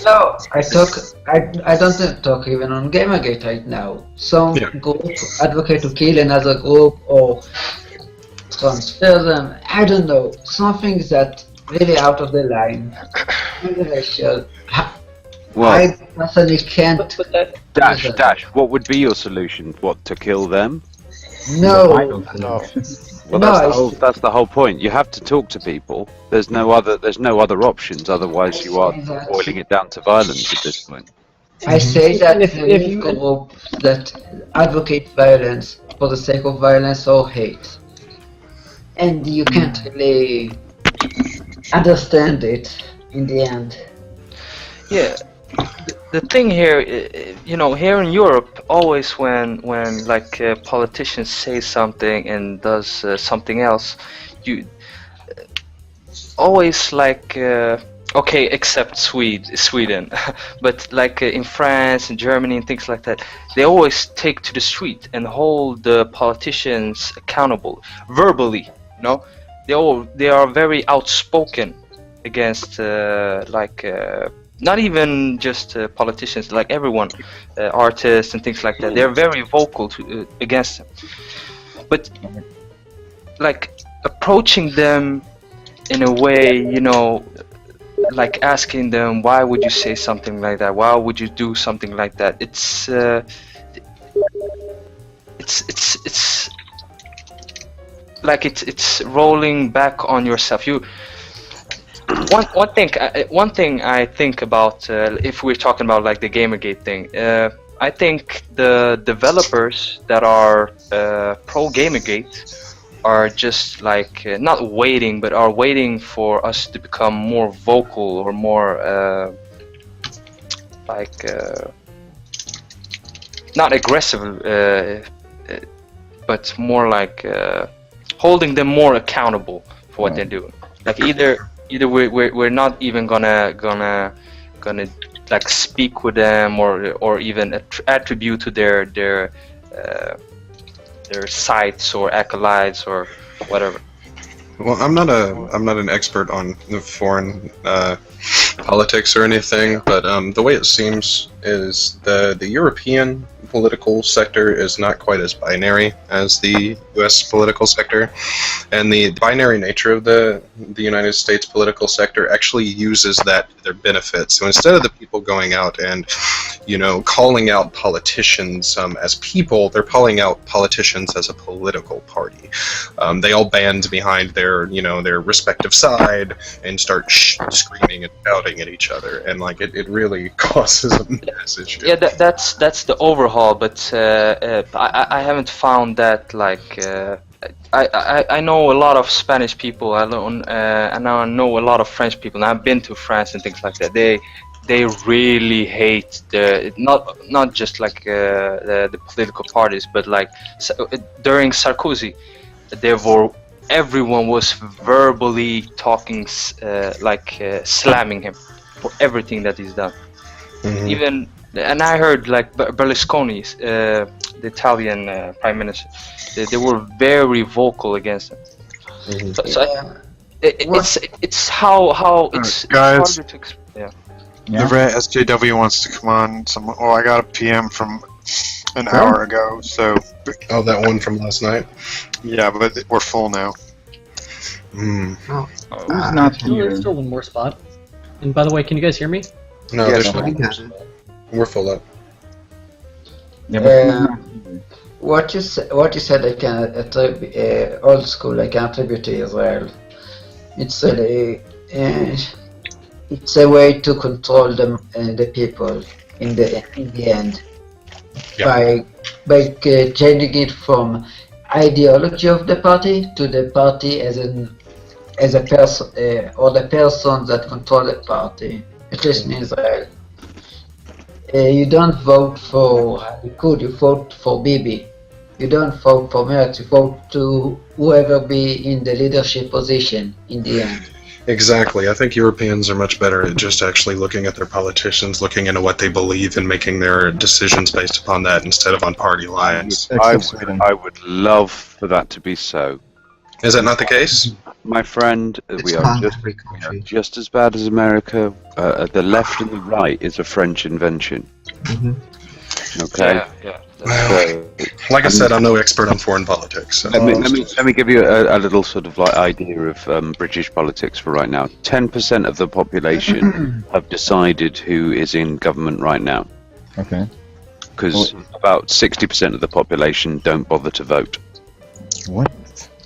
Speaker 7: No, I don't talk even on Gamergate right now. Some group advocate to kill another group or transfer them. I don't know, something that really out of the line. Controversial.
Speaker 4: Well,
Speaker 7: I personally can't.
Speaker 4: Dash, what would be your solution? What, to kill them?
Speaker 7: No.
Speaker 4: Well,
Speaker 7: No,
Speaker 4: that's the whole point. You have to talk to people. There's no other options. Otherwise, you are boiling it down to violence at this point.
Speaker 7: I say that
Speaker 11: If
Speaker 7: there is
Speaker 11: you-
Speaker 7: groups that advocate violence for the sake of violence or hate, and you can't really understand it in the end.
Speaker 9: Yeah, the thing here, you know, here in Europe, always when like politicians say something and does something else, you always like okay, except Sweden, but like in France and Germany and things like that, they always take to the street and hold the politicians accountable verbally. You know, they are very outspoken against not even just politicians, like everyone, artists and things like that. They're very vocal against them. But like approaching them in a way, you know, like asking them, why would you say something like that? Why would you do something like that? It's like it's rolling back on yourself. One thing I think about if we're talking about like the Gamergate thing, I think the developers that are pro Gamergate are just like not waiting, but are waiting for us to become more vocal or more not aggressive, but more like holding them more accountable for what they're doing. Like either we're not even gonna like speak with them or even attribute to their sites or acolytes or whatever.
Speaker 8: well, I'm not an expert on foreign politics or anything, but the way it seems is the European political sector is not quite as binary as the U.S. political sector, and the binary nature of the United States political sector actually uses that to their benefit. So instead of the people going out and, you know, calling out politicians as people, they're calling out politicians as a political party. They all band behind their respective side and start screaming and shouting at each other, and like it really causes a mess issue.
Speaker 9: Yeah, that's the overhaul, but I haven't found that like I know a lot of Spanish people. I know a lot of French people, and I've been to France and things like that. they really hate the not just like the political parties, but like during Sarkozy, everyone was verbally talking slamming him for everything that he's done.
Speaker 8: Mhm.
Speaker 9: Even and I heard like Berlusconi, the Italian prime minister, they were very vocal against him.
Speaker 8: Mhm.
Speaker 9: So it's how it's
Speaker 6: guys.
Speaker 9: harder to yeah.
Speaker 6: The Red SJW wants to come on. I got a PM from an hour ago, so
Speaker 8: Oh, that one from last night.
Speaker 6: yeah, but we're full now.
Speaker 8: Mm.
Speaker 3: Who's not
Speaker 11: No,
Speaker 3: here?
Speaker 11: there's still one more spot. And by the way, can you guys hear me?
Speaker 8: No,
Speaker 12: Yes,
Speaker 8: there's
Speaker 12: I
Speaker 8: not.
Speaker 12: got it.
Speaker 8: We're full up.
Speaker 3: Yeah, but who's not here?
Speaker 7: What you said, I can attribute old school. I can attribute to Israel. It's really it's a way to control the people in the end by changing it from ideology of the party to the party as a person or the person that control the party. At least in Israel, you don't vote for Likud, you vote for Bibi. You don't vote for Merz, you vote to whoever be in the leadership position in the end.
Speaker 8: Exactly. I think Europeans are much better at just actually looking at their politicians, looking into what they believe, and making their decisions based upon that instead of on party lines.
Speaker 5: Except Sweden.
Speaker 4: I would love for that to be so.
Speaker 8: Is that not the case?
Speaker 4: My friend,
Speaker 12: It's
Speaker 4: we are
Speaker 12: not
Speaker 4: just,
Speaker 12: every
Speaker 4: we are
Speaker 12: country.
Speaker 4: just as bad as America. The left and the right is a French invention.
Speaker 12: Mhm.
Speaker 4: Okay.
Speaker 9: Yeah.
Speaker 4: So,
Speaker 8: Like I said, I'm no expert on foreign politics. So.
Speaker 4: let me give you a little sort of like idea of British politics for right now. 10% of the population have decided who is in government right now,
Speaker 5: Okay.
Speaker 4: because about 60% of the population don't bother to vote.
Speaker 5: What?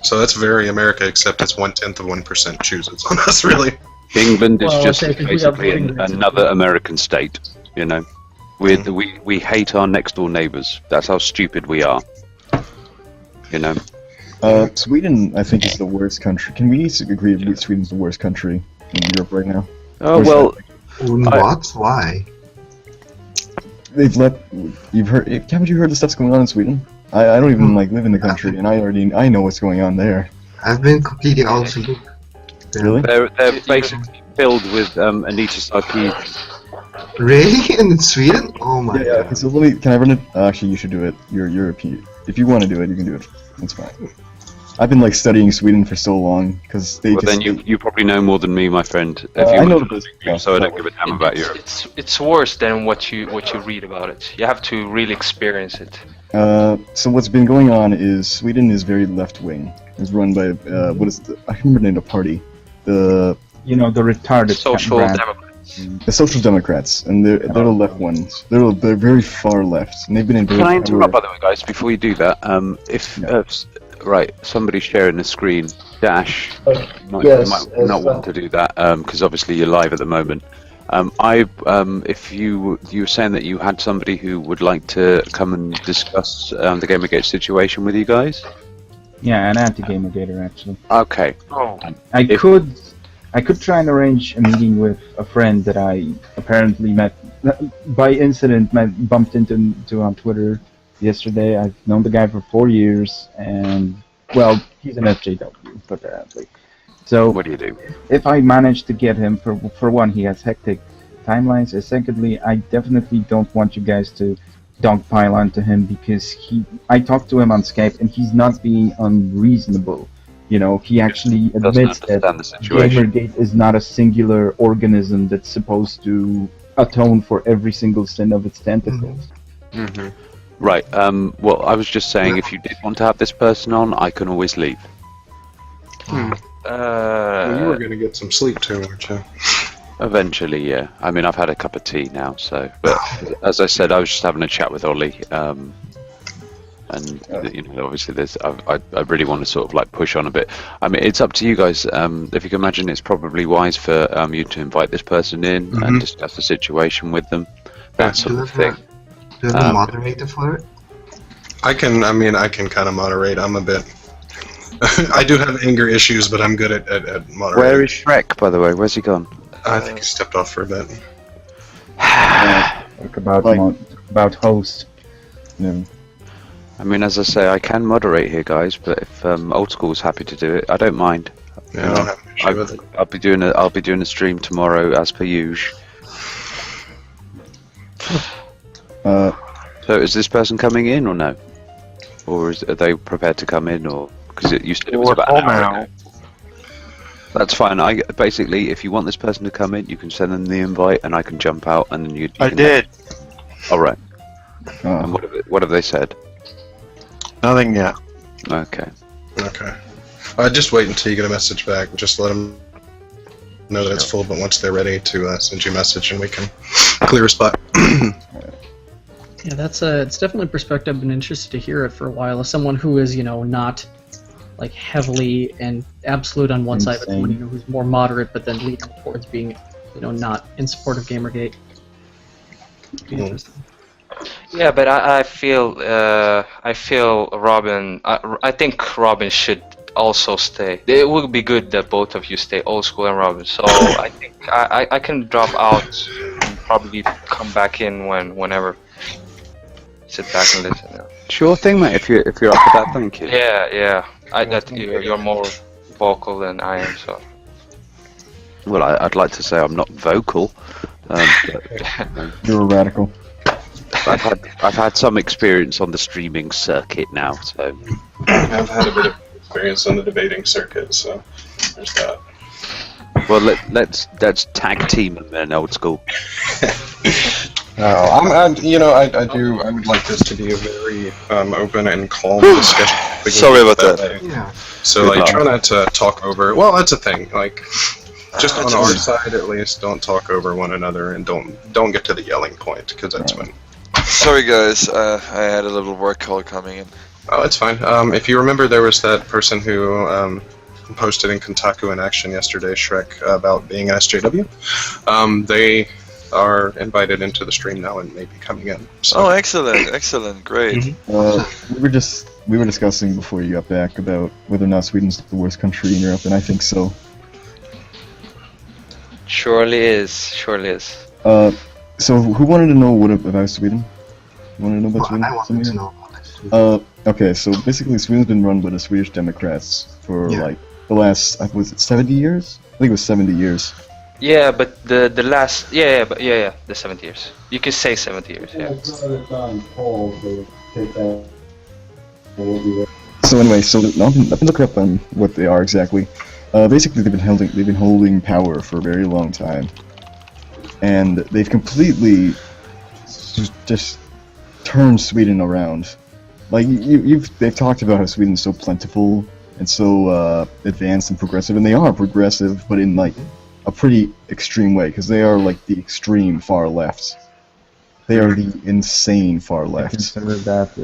Speaker 8: So that's very America, except it's 1/10 of 1% chooses on us, really.
Speaker 4: England is
Speaker 11: Well,
Speaker 4: just
Speaker 11: okay, 'cause we have
Speaker 4: basically
Speaker 11: voting rights.
Speaker 4: another American state. You know, we hate our next door neighbours. That's how stupid we are. You know.
Speaker 5: Sweden, I think, is the worst country. Can we agree that Sweden's the worst country in Europe right now?
Speaker 4: Oh
Speaker 5: Or is
Speaker 4: well,
Speaker 12: What? Why?
Speaker 5: They've let. You've heard? Haven't you heard the stuff's going on in Sweden? I don't even like live in the country, and I know what's going on there.
Speaker 12: I've been completely out of the loop.
Speaker 5: Really?
Speaker 4: they're basically filled with Anita Sarkeesian.
Speaker 12: Really? In Sweden? Oh my
Speaker 5: Yeah.
Speaker 12: god.
Speaker 5: So let me. Can I run it? Actually, you should do it. You're European. If you want to do it, you can do it. That's fine. I've been like studying Sweden for so long because they
Speaker 4: Well,
Speaker 5: just.
Speaker 4: then you probably know more than me, my friend. If
Speaker 5: I
Speaker 4: you
Speaker 5: know
Speaker 4: want
Speaker 5: the
Speaker 4: to
Speaker 5: basics,
Speaker 4: so I don't give a damn about Europe.
Speaker 9: It's worse than what you read about it. You have to really experience it.
Speaker 5: So what's been going on is Sweden is very left wing. It's run by what is I can't remember the name of the party. The
Speaker 3: The retarded
Speaker 9: Social
Speaker 3: brand.
Speaker 9: Democrats.
Speaker 5: The Social Democrats, and they're the left ones. They're very far left, and they've been in.
Speaker 4: Can I interrupt, by the way, guys, before you do that? Right, somebody's sharing the screen. Dash, might not want to do that because obviously you're live at the moment. If you were saying that you had somebody who would like to come and discuss the Gamergate situation with you guys.
Speaker 3: Yeah, an anti-gamergator actually.
Speaker 4: Okay.
Speaker 9: Oh.
Speaker 3: I could try and arrange a meeting with a friend that I apparently met by incident, bumped into on Twitter yesterday. I've known the guy for 4 years, and well, he's an SJW, apparently. So
Speaker 4: What do you do?
Speaker 3: if I manage to get him, for one, he has hectic timelines, and secondly, I definitely don't want you guys to dogpile onto him because I talked to him on Skype and he's not being unreasonable. You know, he actually admits that
Speaker 4: understand the situation.
Speaker 3: Gamergate is not a singular organism that's supposed to atone for every single sin of its tentacles.
Speaker 4: Mm-hmm. Right. Well, I was just saying, if you did want to have this person on, I can always leave.
Speaker 8: Well, you were going to get some sleep too, weren't you?
Speaker 4: Eventually, yeah. I mean, I've had a cup of tea now, so. But as I said, I was just having a chat with Ollie, and you know, obviously, I really want to sort of like push on a bit. I mean, it's up to you guys. If you can imagine, it's probably wise for you to invite this person in and discuss the situation with them, that sort of thing.
Speaker 12: Do you have a moderator for it?
Speaker 8: I can kind of moderate. I'm a bit. I do have anger issues, but I'm good at moderating.
Speaker 4: Where is Shrek, by the way? Where's he gone?
Speaker 8: I think he stepped off for a bit.
Speaker 3: Talk about
Speaker 5: Like-
Speaker 3: about host.
Speaker 5: Yeah.
Speaker 4: I mean, as I say, I can moderate here, guys. But if Old School's happy to do it, I don't mind.
Speaker 8: Yeah, I don't have an issue with it.
Speaker 4: I'll be doing a stream tomorrow as per usual. So is this person coming in or no? Or are they prepared to come in, or because you said it was about an hour ago? That's fine. Basically, if you want this person to come in, you can send them the invite, and I can jump out, and then you.
Speaker 6: I
Speaker 4: can
Speaker 6: did.
Speaker 4: All right.
Speaker 5: Oh.
Speaker 4: And what have they said?
Speaker 6: Nothing yet.
Speaker 4: Okay.
Speaker 8: Okay. Just wait until you get a message back. Just let them know that it's full, but once they're ready to send you a message, and we can clear a spot.
Speaker 11: Yeah, that's it's definitely a perspective. I've been interested to hear it for a while. As someone who is, not like heavily and absolute on one side, but someone who's more moderate, but then leaning towards being, not in support of Gamergate. Be interesting.
Speaker 13: Yeah, but I feel Robin. I think Robin should also stay. It would be good that both of you stay, Old School and Robin. So I think I can drop out and probably come back in whenever. Sit back and listen. Yeah.
Speaker 4: Sure thing, mate. If you're up for that, thank you.
Speaker 13: Yeah. I think you're more vocal than I am. So.
Speaker 4: Well, I'd like to say I'm not vocal. But,
Speaker 5: You're a radical.
Speaker 4: I've had some experience on the streaming circuit now, so.
Speaker 8: I've had a bit of experience on the debating circuit, so there's that.
Speaker 4: Well, let's tag team them then, Old School.
Speaker 8: I would like this to be a very open and calm discussion.
Speaker 10: Sorry about that.
Speaker 12: Yeah.
Speaker 8: So, try not to talk over. Well, that's a thing. Just on our side, at least, don't talk over one another, and don't get to the yelling point, because that's when.
Speaker 10: Sorry, guys. I had a little work call coming in.
Speaker 8: Oh, it's fine. If you remember, there was that person who posted in Kotaku in Action yesterday, Shrek, about being an SJW. They are invited into the stream now and may be coming in. So.
Speaker 10: Oh, excellent, great.
Speaker 5: We were discussing before you got back about whether or not Sweden's the worst country in Europe, and I think so.
Speaker 13: Surely is.
Speaker 5: So who wanted to know about Sweden? You wanted to know about Sweden?
Speaker 12: I wanted to know about Sweden.
Speaker 5: Okay, so basically Sweden's been run by the Swedish Democrats for the last, was it 70 years? I think it was 70 years.
Speaker 13: Yeah, but the last the 70 years. You could say 70 years. Yeah.
Speaker 5: So anyway, I've been looking up on what they are exactly. Basically, they've been holding power for a very long time, and they've completely just turned Sweden around. They've talked about how Sweden's so plentiful and so advanced and progressive, and they are progressive, but in a pretty extreme way, because they are the extreme far left. They are the insane far
Speaker 3: I
Speaker 5: left.
Speaker 3: consider that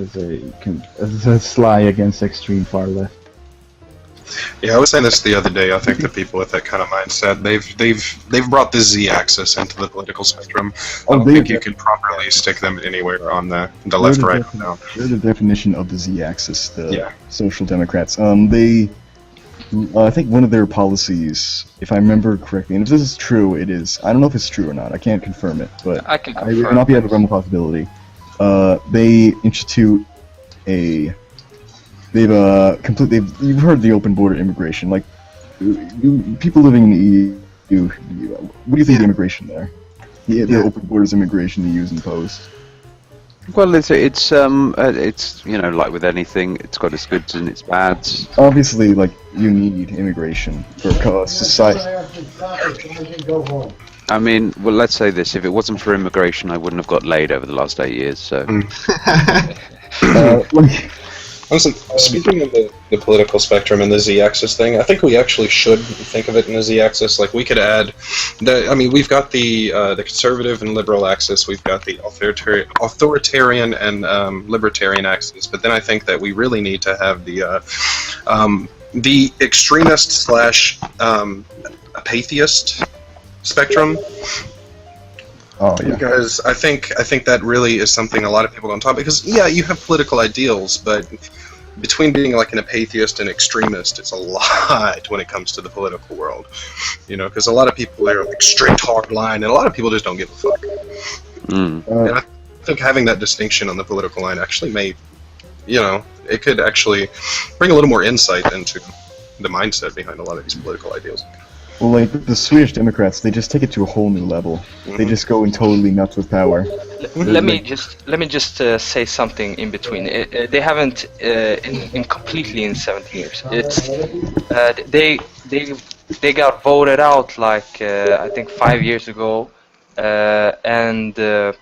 Speaker 3: as a sly against extreme far left.
Speaker 8: Yeah, I was saying this the other day. I think the people with that kind of mindset, they've brought the Z-axis into the political spectrum. I don't think you could properly stick them anywhere on the left, right, now.
Speaker 5: They're the definition of the Z-axis, the Social Democrats. I think one of their policies, if I remember correctly, and if this is true, it is. I don't know if it's true or not. I can't confirm it, but
Speaker 13: I can
Speaker 5: it
Speaker 13: confirm.
Speaker 5: would not be out of the realm of possibility. They institute a. You've heard the open border immigration, people living in the EU. What do you think of the immigration there? The open borders immigration the EU's imposed.
Speaker 4: Well, it's like with anything, it's got its goods and its bads.
Speaker 5: Obviously, you need immigration for society.
Speaker 4: I mean, well, let's say this: if it wasn't for immigration, I wouldn't have got laid over the last 8 years. So.
Speaker 8: Listen, speaking of the political spectrum and the Z-axis thing, I think we actually should think of it in a Z-axis. We could add, we've got the conservative and liberal axis, we've got the authoritarian and libertarian axis, but then I think that we really need to have the extremist / apatheist spectrum.
Speaker 5: Oh yeah.
Speaker 8: Because I think that really is something a lot of people don't talk about. Because you have political ideals, but between being an apatheist and extremist, it's a lot when it comes to the political world. Because a lot of people are strict hard line, and a lot of people just don't give a fuck. And I think having that distinction on the political line actually may, it could actually bring a little more insight into the mindset behind a lot of these political ideals.
Speaker 5: Well, like the Swedish Democrats, they just take it to a whole new level. They just go in totally nuts with power.
Speaker 13: Let me just say something in between. They haven't completely in 17 years. It's they got voted out like I think 5 years ago, and the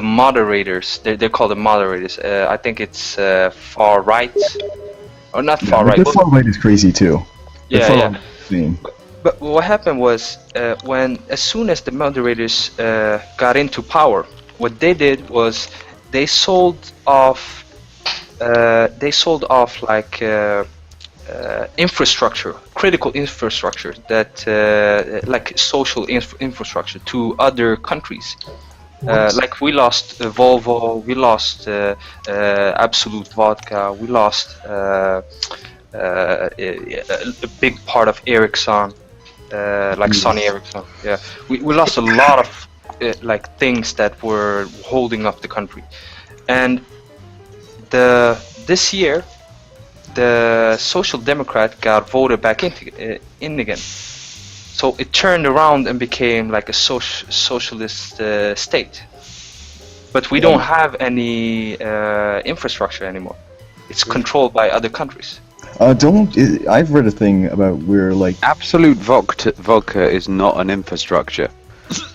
Speaker 13: moderators, they're called the moderators. I think it's far right, or not far right.
Speaker 5: The far right is crazy too.
Speaker 13: Yeah. But what happened was as soon as the moderators got into power, what they did was they sold off like infrastructure, critical infrastructure that like social infrastructure to other countries. Like we lost Volvo, we lost Absolute Vodka, we lost a big part of Ericsson, like Sony Ericsson. Yeah, we lost a lot of like things that were holding up the country, and this year the Social Democrat got voted back in again. So it turned around and became like a socialist state. But we don't have any infrastructure anymore. It's controlled by other countries.
Speaker 5: I've read a thing about where like
Speaker 4: Absolute vodka is not an infrastructure.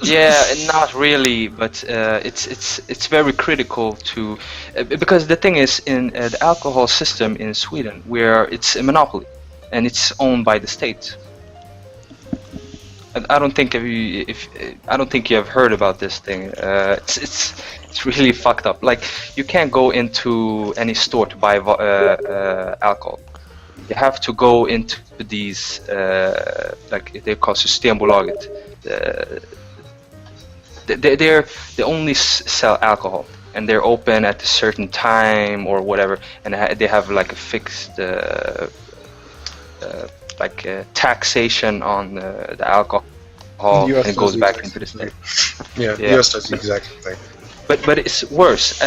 Speaker 13: Yeah, not really, but it's very critical to because the thing is in the alcohol system in Sweden, where it's a monopoly and it's owned by the state. I don't think I don't think you have heard about this thing. It's really fucked up. Like you can't go into any store to buy alcohol. You have to go into these like they're called Systembolaget. They only sell alcohol and they're open at a certain time or whatever, and they have like a fixed taxation on the alcohol, and it goes back into the state.
Speaker 8: Yeah, the US does the exact same thing.
Speaker 13: But it's worse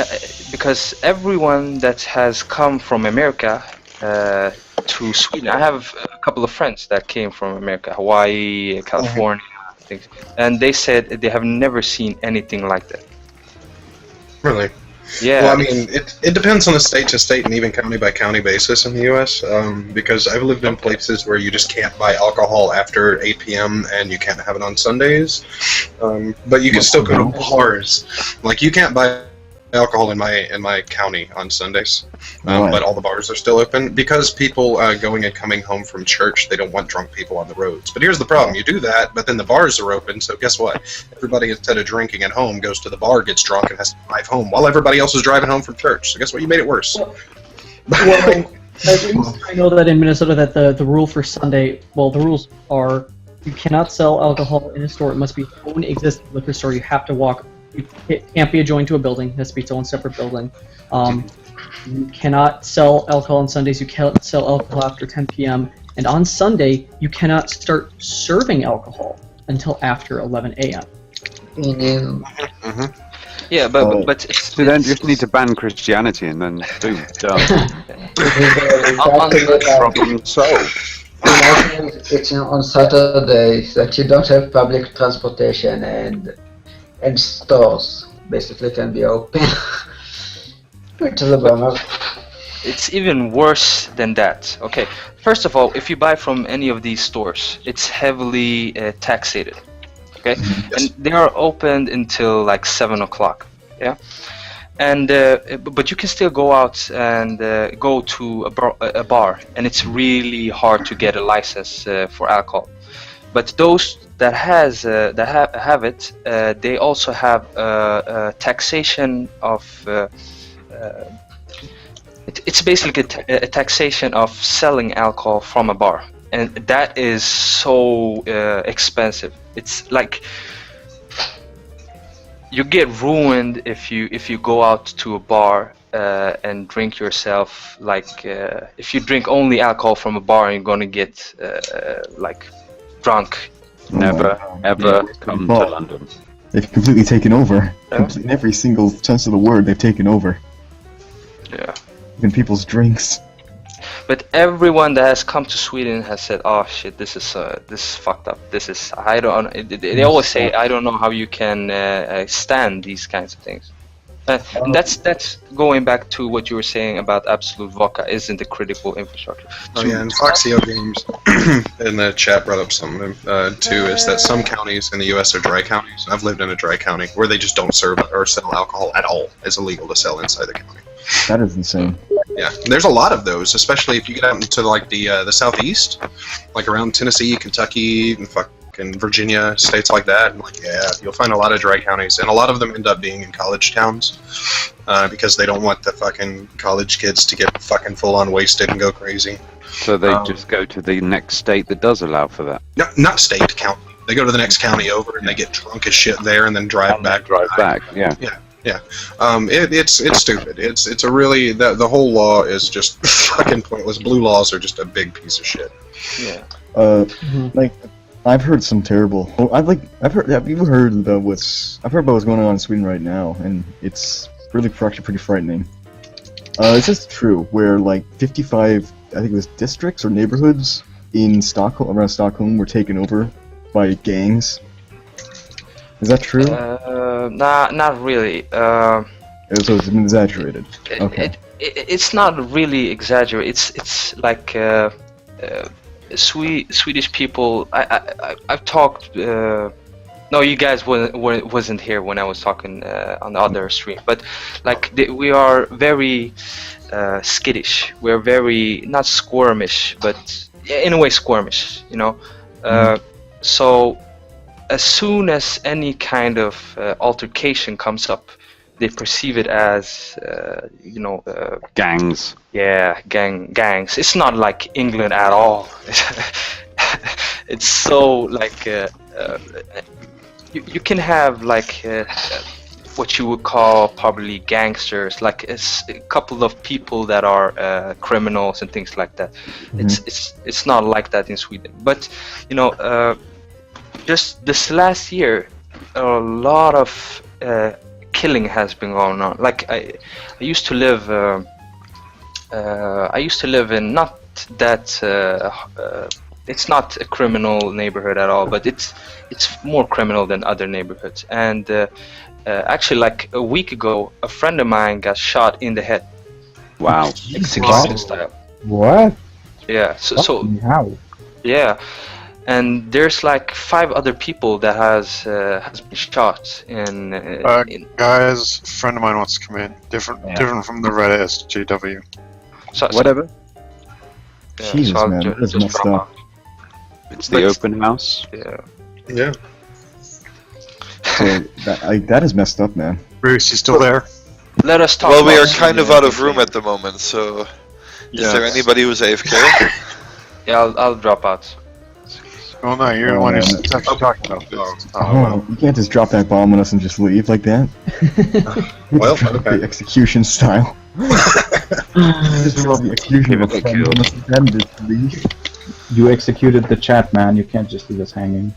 Speaker 13: because everyone that has come from America to Sweden, I have a couple of friends that came from America, Hawaii, California, things, and they said they have never seen anything like that.
Speaker 8: Really?
Speaker 13: Yeah.
Speaker 8: Well, I mean, it depends on a state-to-state and even county-by-county basis in the U.S. Because I've lived in places where you just can't buy alcohol after 8 p.m. and you can't have it on Sundays. But you can still go to bars. Like you can't buy alcohol in my county on Sundays, but all the bars are still open because people going and coming home from church, they don't want drunk people on the roads. But here's the problem: you do that, but then the bars are open. So guess what? Everybody, instead of drinking at home, goes to the bar, gets drunk, and has to drive home while everybody else is driving home from church. So guess what? You made it worse.
Speaker 11: Well, I know that in Minnesota that the rule for Sunday, the rules are you cannot sell alcohol in a store. It must be its own existing liquor store. You have to walk. It can't be adjoined to a building. It has to be its own separate building. You cannot sell alcohol on Sundays. You can't sell alcohol after 10 p.m. And on Sunday, you cannot start serving alcohol until after 11 a.m.
Speaker 13: Yeah, but
Speaker 4: So then you just need to ban Christianity and then boom, done.
Speaker 7: Problem solved. It's on Saturdays that you don't have public transportation and stores basically can be open. Which is a bummer.
Speaker 13: It's even worse than that. Okay, first of all, if you buy from any of these stores, it's heavily taxated. Okay, and they are opened until like 7 o'clock. Yeah, and but you can still go out and go to a bar, and it's really hard to get a license for alcohol. But those that have it, they also have a taxation of. It's basically a taxation of selling alcohol from a bar, and that is so expensive. It's like you get ruined if you go out to a bar and drink yourself. Like if you drink only alcohol from a bar, you're gonna get like drunk.
Speaker 4: Never ever come to London.
Speaker 5: They've completely taken over.
Speaker 9: Yeah.
Speaker 5: In every single sense of the word, they've taken over.
Speaker 9: Yeah.
Speaker 5: Even people's drinks.
Speaker 9: But everyone that has come to Sweden has said, "Oh shit, this is fucked up. This is I don't." They always say, "I don't know how you can stand these kinds of things." And that's going back to what you were saying about Absolute Vodka isn't a critical infrastructure.
Speaker 8: Oh yeah, and Foxio Games in the chat brought up something too. Is that some counties in the U.S. are dry counties? I've lived in a dry county where they just don't serve or sell alcohol at all. It's illegal to sell inside the county.
Speaker 5: That is insane.
Speaker 8: Yeah, there's a lot of those, especially if you get out into like the southeast, like around Tennessee, Kentucky, and fucking Virginia, states like that. And like, yeah, you'll find a lot of dry counties, and a lot of them end up being in college towns because they don't want the fucking college kids to get fucking full on wasted and go crazy.
Speaker 4: So they just go to the next state that does allow for that.
Speaker 8: No, not state, county. They go to the next county over and they get drunk as shit there, and then drive back.
Speaker 4: Yeah.
Speaker 8: Yeah. Yeah, it's stupid. It's a really the whole law is just fucking pointless. Blue laws are just a big piece of shit.
Speaker 9: Yeah.
Speaker 5: Like I've heard some terrible. I've heard. Have you heard about I've heard about what's going on in Sweden right now, and it's really actually pretty frightening. It's just true. Where like 55, I think it was districts or neighborhoods in Stockholm, around Stockholm, were taken over by gangs. Is that true?
Speaker 9: Not really.
Speaker 5: So it's been exaggerated. Okay.
Speaker 9: It's not really exaggerated. It's like Swedish people. I've talked. No, you guys wasn't here when I was talking on the other stream. But like we are very skittish. We're very not squirmish, but in a way squirmish. You know. So as soon as any kind of altercation comes up, they perceive it as,
Speaker 4: gangs.
Speaker 9: Yeah, gangs. It's not like England at all. It's so like you can have like what you would call probably gangsters, like a couple of people that are criminals and things like that. It's not like that in Sweden, but you know. Just this last year, a lot of killing has been going on. Like I used to live. I used to live in not that. It's not a criminal neighborhood at all, but it's more criminal than other neighborhoods. And actually, like a week ago, a friend of mine got shot in the head.
Speaker 4: Wow!
Speaker 9: Execution style.
Speaker 3: What?
Speaker 9: Yeah. So
Speaker 3: how?
Speaker 9: Yeah. And there's like 5 other people that has been shot in.
Speaker 6: Guys, a friend of mine wants to come in. Different from the red SJW.
Speaker 4: Whatever.
Speaker 5: Jesus,
Speaker 9: so
Speaker 5: man, that's
Speaker 9: just
Speaker 5: messed
Speaker 9: drop
Speaker 5: up.
Speaker 9: out.
Speaker 4: It's the open house.
Speaker 9: Yeah.
Speaker 8: Yeah.
Speaker 5: So that is messed up, man.
Speaker 6: Bruce, you still there?
Speaker 9: Let us talk.
Speaker 10: Well, we
Speaker 9: about
Speaker 10: are kind of
Speaker 9: Sweden.
Speaker 10: out of room at the moment, so is there anybody who's AFK?
Speaker 9: Yeah, I'll drop out.
Speaker 6: Oh no, you're the one who's actually talking about this.
Speaker 5: Oh, you can't just drop that bomb on us and just leave like that.
Speaker 8: Well, okay.
Speaker 5: The execution style. Just roll the execution of a friend on us and just leave.
Speaker 3: You executed the chat, man. You can't just leave us hanging.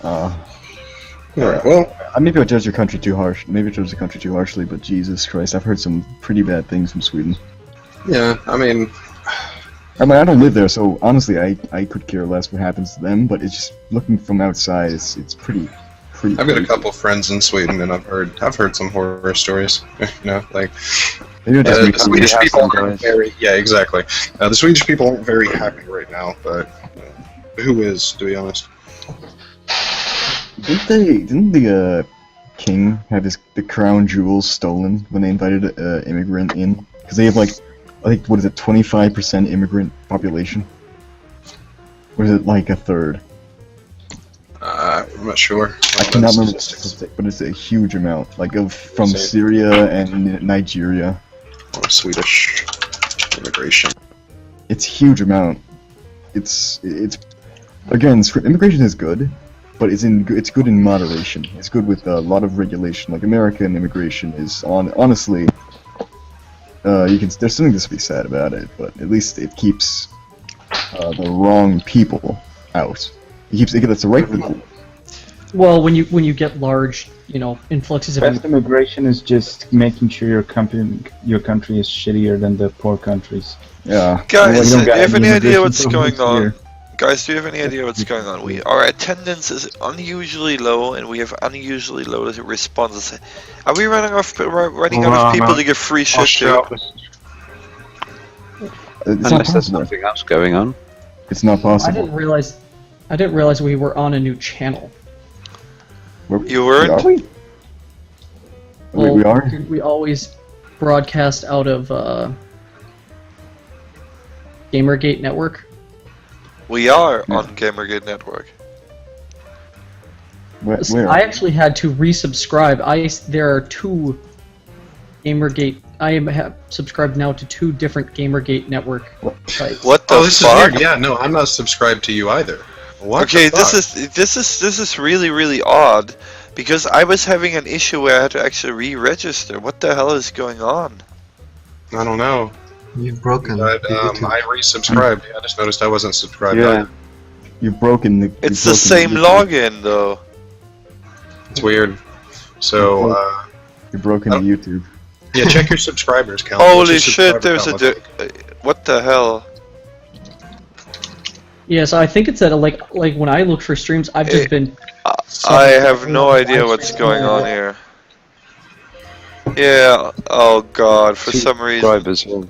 Speaker 8: Alright, well,
Speaker 5: Maybe I judge your country too harsh. Maybe I judge the country too harshly, but Jesus Christ, I've heard some pretty bad things from Sweden.
Speaker 8: yeah, I mean,
Speaker 5: I don't live there, so honestly, I could care less what happens to them. But it's just looking from outside, it's pretty.
Speaker 8: I've got a
Speaker 5: crazy.
Speaker 8: couple friends in Sweden, and I've heard some horror stories. You know, like
Speaker 5: Maybe just
Speaker 8: the Swedish people aren't very. Yeah, exactly. The Swedish people aren't very happy right now, but who is, to be honest?
Speaker 5: Didn't the king have the crown jewels stolen when they invited an immigrant in? Because they have like, I think, what is it, 25% immigrant population? Or is it like a third?
Speaker 8: I'm not sure.
Speaker 5: I cannot remember the statistic, but it's a huge amount, like from Syria and Nigeria.
Speaker 8: Or Swedish immigration.
Speaker 5: It's a huge amount. It's again, immigration is good, but it's good in moderation. It's good with a lot of regulation. Like American immigration is honestly, there's something to be said about it, but at least it keeps the wrong people out. It gets the right people.
Speaker 11: Well, when you get large, influxes of
Speaker 3: Best immigration is just making sure your country is shittier than the poor countries.
Speaker 5: Yeah.
Speaker 2: Guys,
Speaker 3: Well,
Speaker 2: do you have any idea
Speaker 3: immigration
Speaker 2: what's going
Speaker 3: problems
Speaker 2: on?
Speaker 3: here.
Speaker 2: Guys, do you have any idea what's going on? Our attendance is unusually low, and we have unusually low responses. Are we running out of people to give free shit to?
Speaker 5: It's not
Speaker 4: Unless there's
Speaker 5: possible.
Speaker 4: something else going on.
Speaker 5: It's not
Speaker 11: I
Speaker 5: possible.
Speaker 11: didn't realize we were on a new channel.
Speaker 2: You weren't?
Speaker 5: Are we?
Speaker 11: Well,
Speaker 5: we are?
Speaker 11: We always broadcast out of Gamergate Network.
Speaker 2: We are on Gamergate Network.
Speaker 5: Where?
Speaker 11: I actually had to resubscribe. There are two Gamergate. I have subscribed now to two different Gamergate Network sites.
Speaker 2: What the
Speaker 8: Oh, this
Speaker 2: fuck?
Speaker 8: is weird. Yeah, no, I'm not subscribed to you either. What
Speaker 2: Okay,
Speaker 8: the fuck?
Speaker 2: this is really odd, because I was having an issue where I had to actually re-register. What the hell is going on?
Speaker 8: I don't know.
Speaker 12: You've broken.
Speaker 8: But,
Speaker 12: the YouTube.
Speaker 8: I resubscribed. I just noticed I wasn't subscribed.
Speaker 4: Yeah.
Speaker 8: Either.
Speaker 5: You've broken the.
Speaker 2: It's the same login though.
Speaker 8: It's weird. So,
Speaker 5: You've broken the YouTube.
Speaker 8: yeah, check your subscribers count.
Speaker 2: Holy
Speaker 8: What's your
Speaker 2: shit!
Speaker 8: subscriber
Speaker 2: There's
Speaker 8: count
Speaker 2: what the hell?
Speaker 11: Yeah, so I think it's that like when I look for streams, I've just been.
Speaker 2: I have no idea what's going on here. Yeah. Oh god. For some reason.
Speaker 4: Subscribers.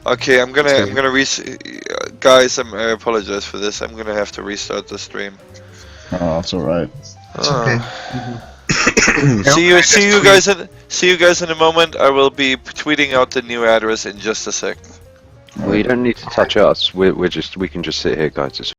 Speaker 2: Okay, I'm gonna guys, I apologize for this. I'm gonna have to restart the stream.
Speaker 5: Oh, it's alright.
Speaker 12: It's okay.
Speaker 2: See you guys in a moment. I will be tweeting out the new address in just a sec.
Speaker 4: Well, you don't need to touch us. We can just sit here, guys. It's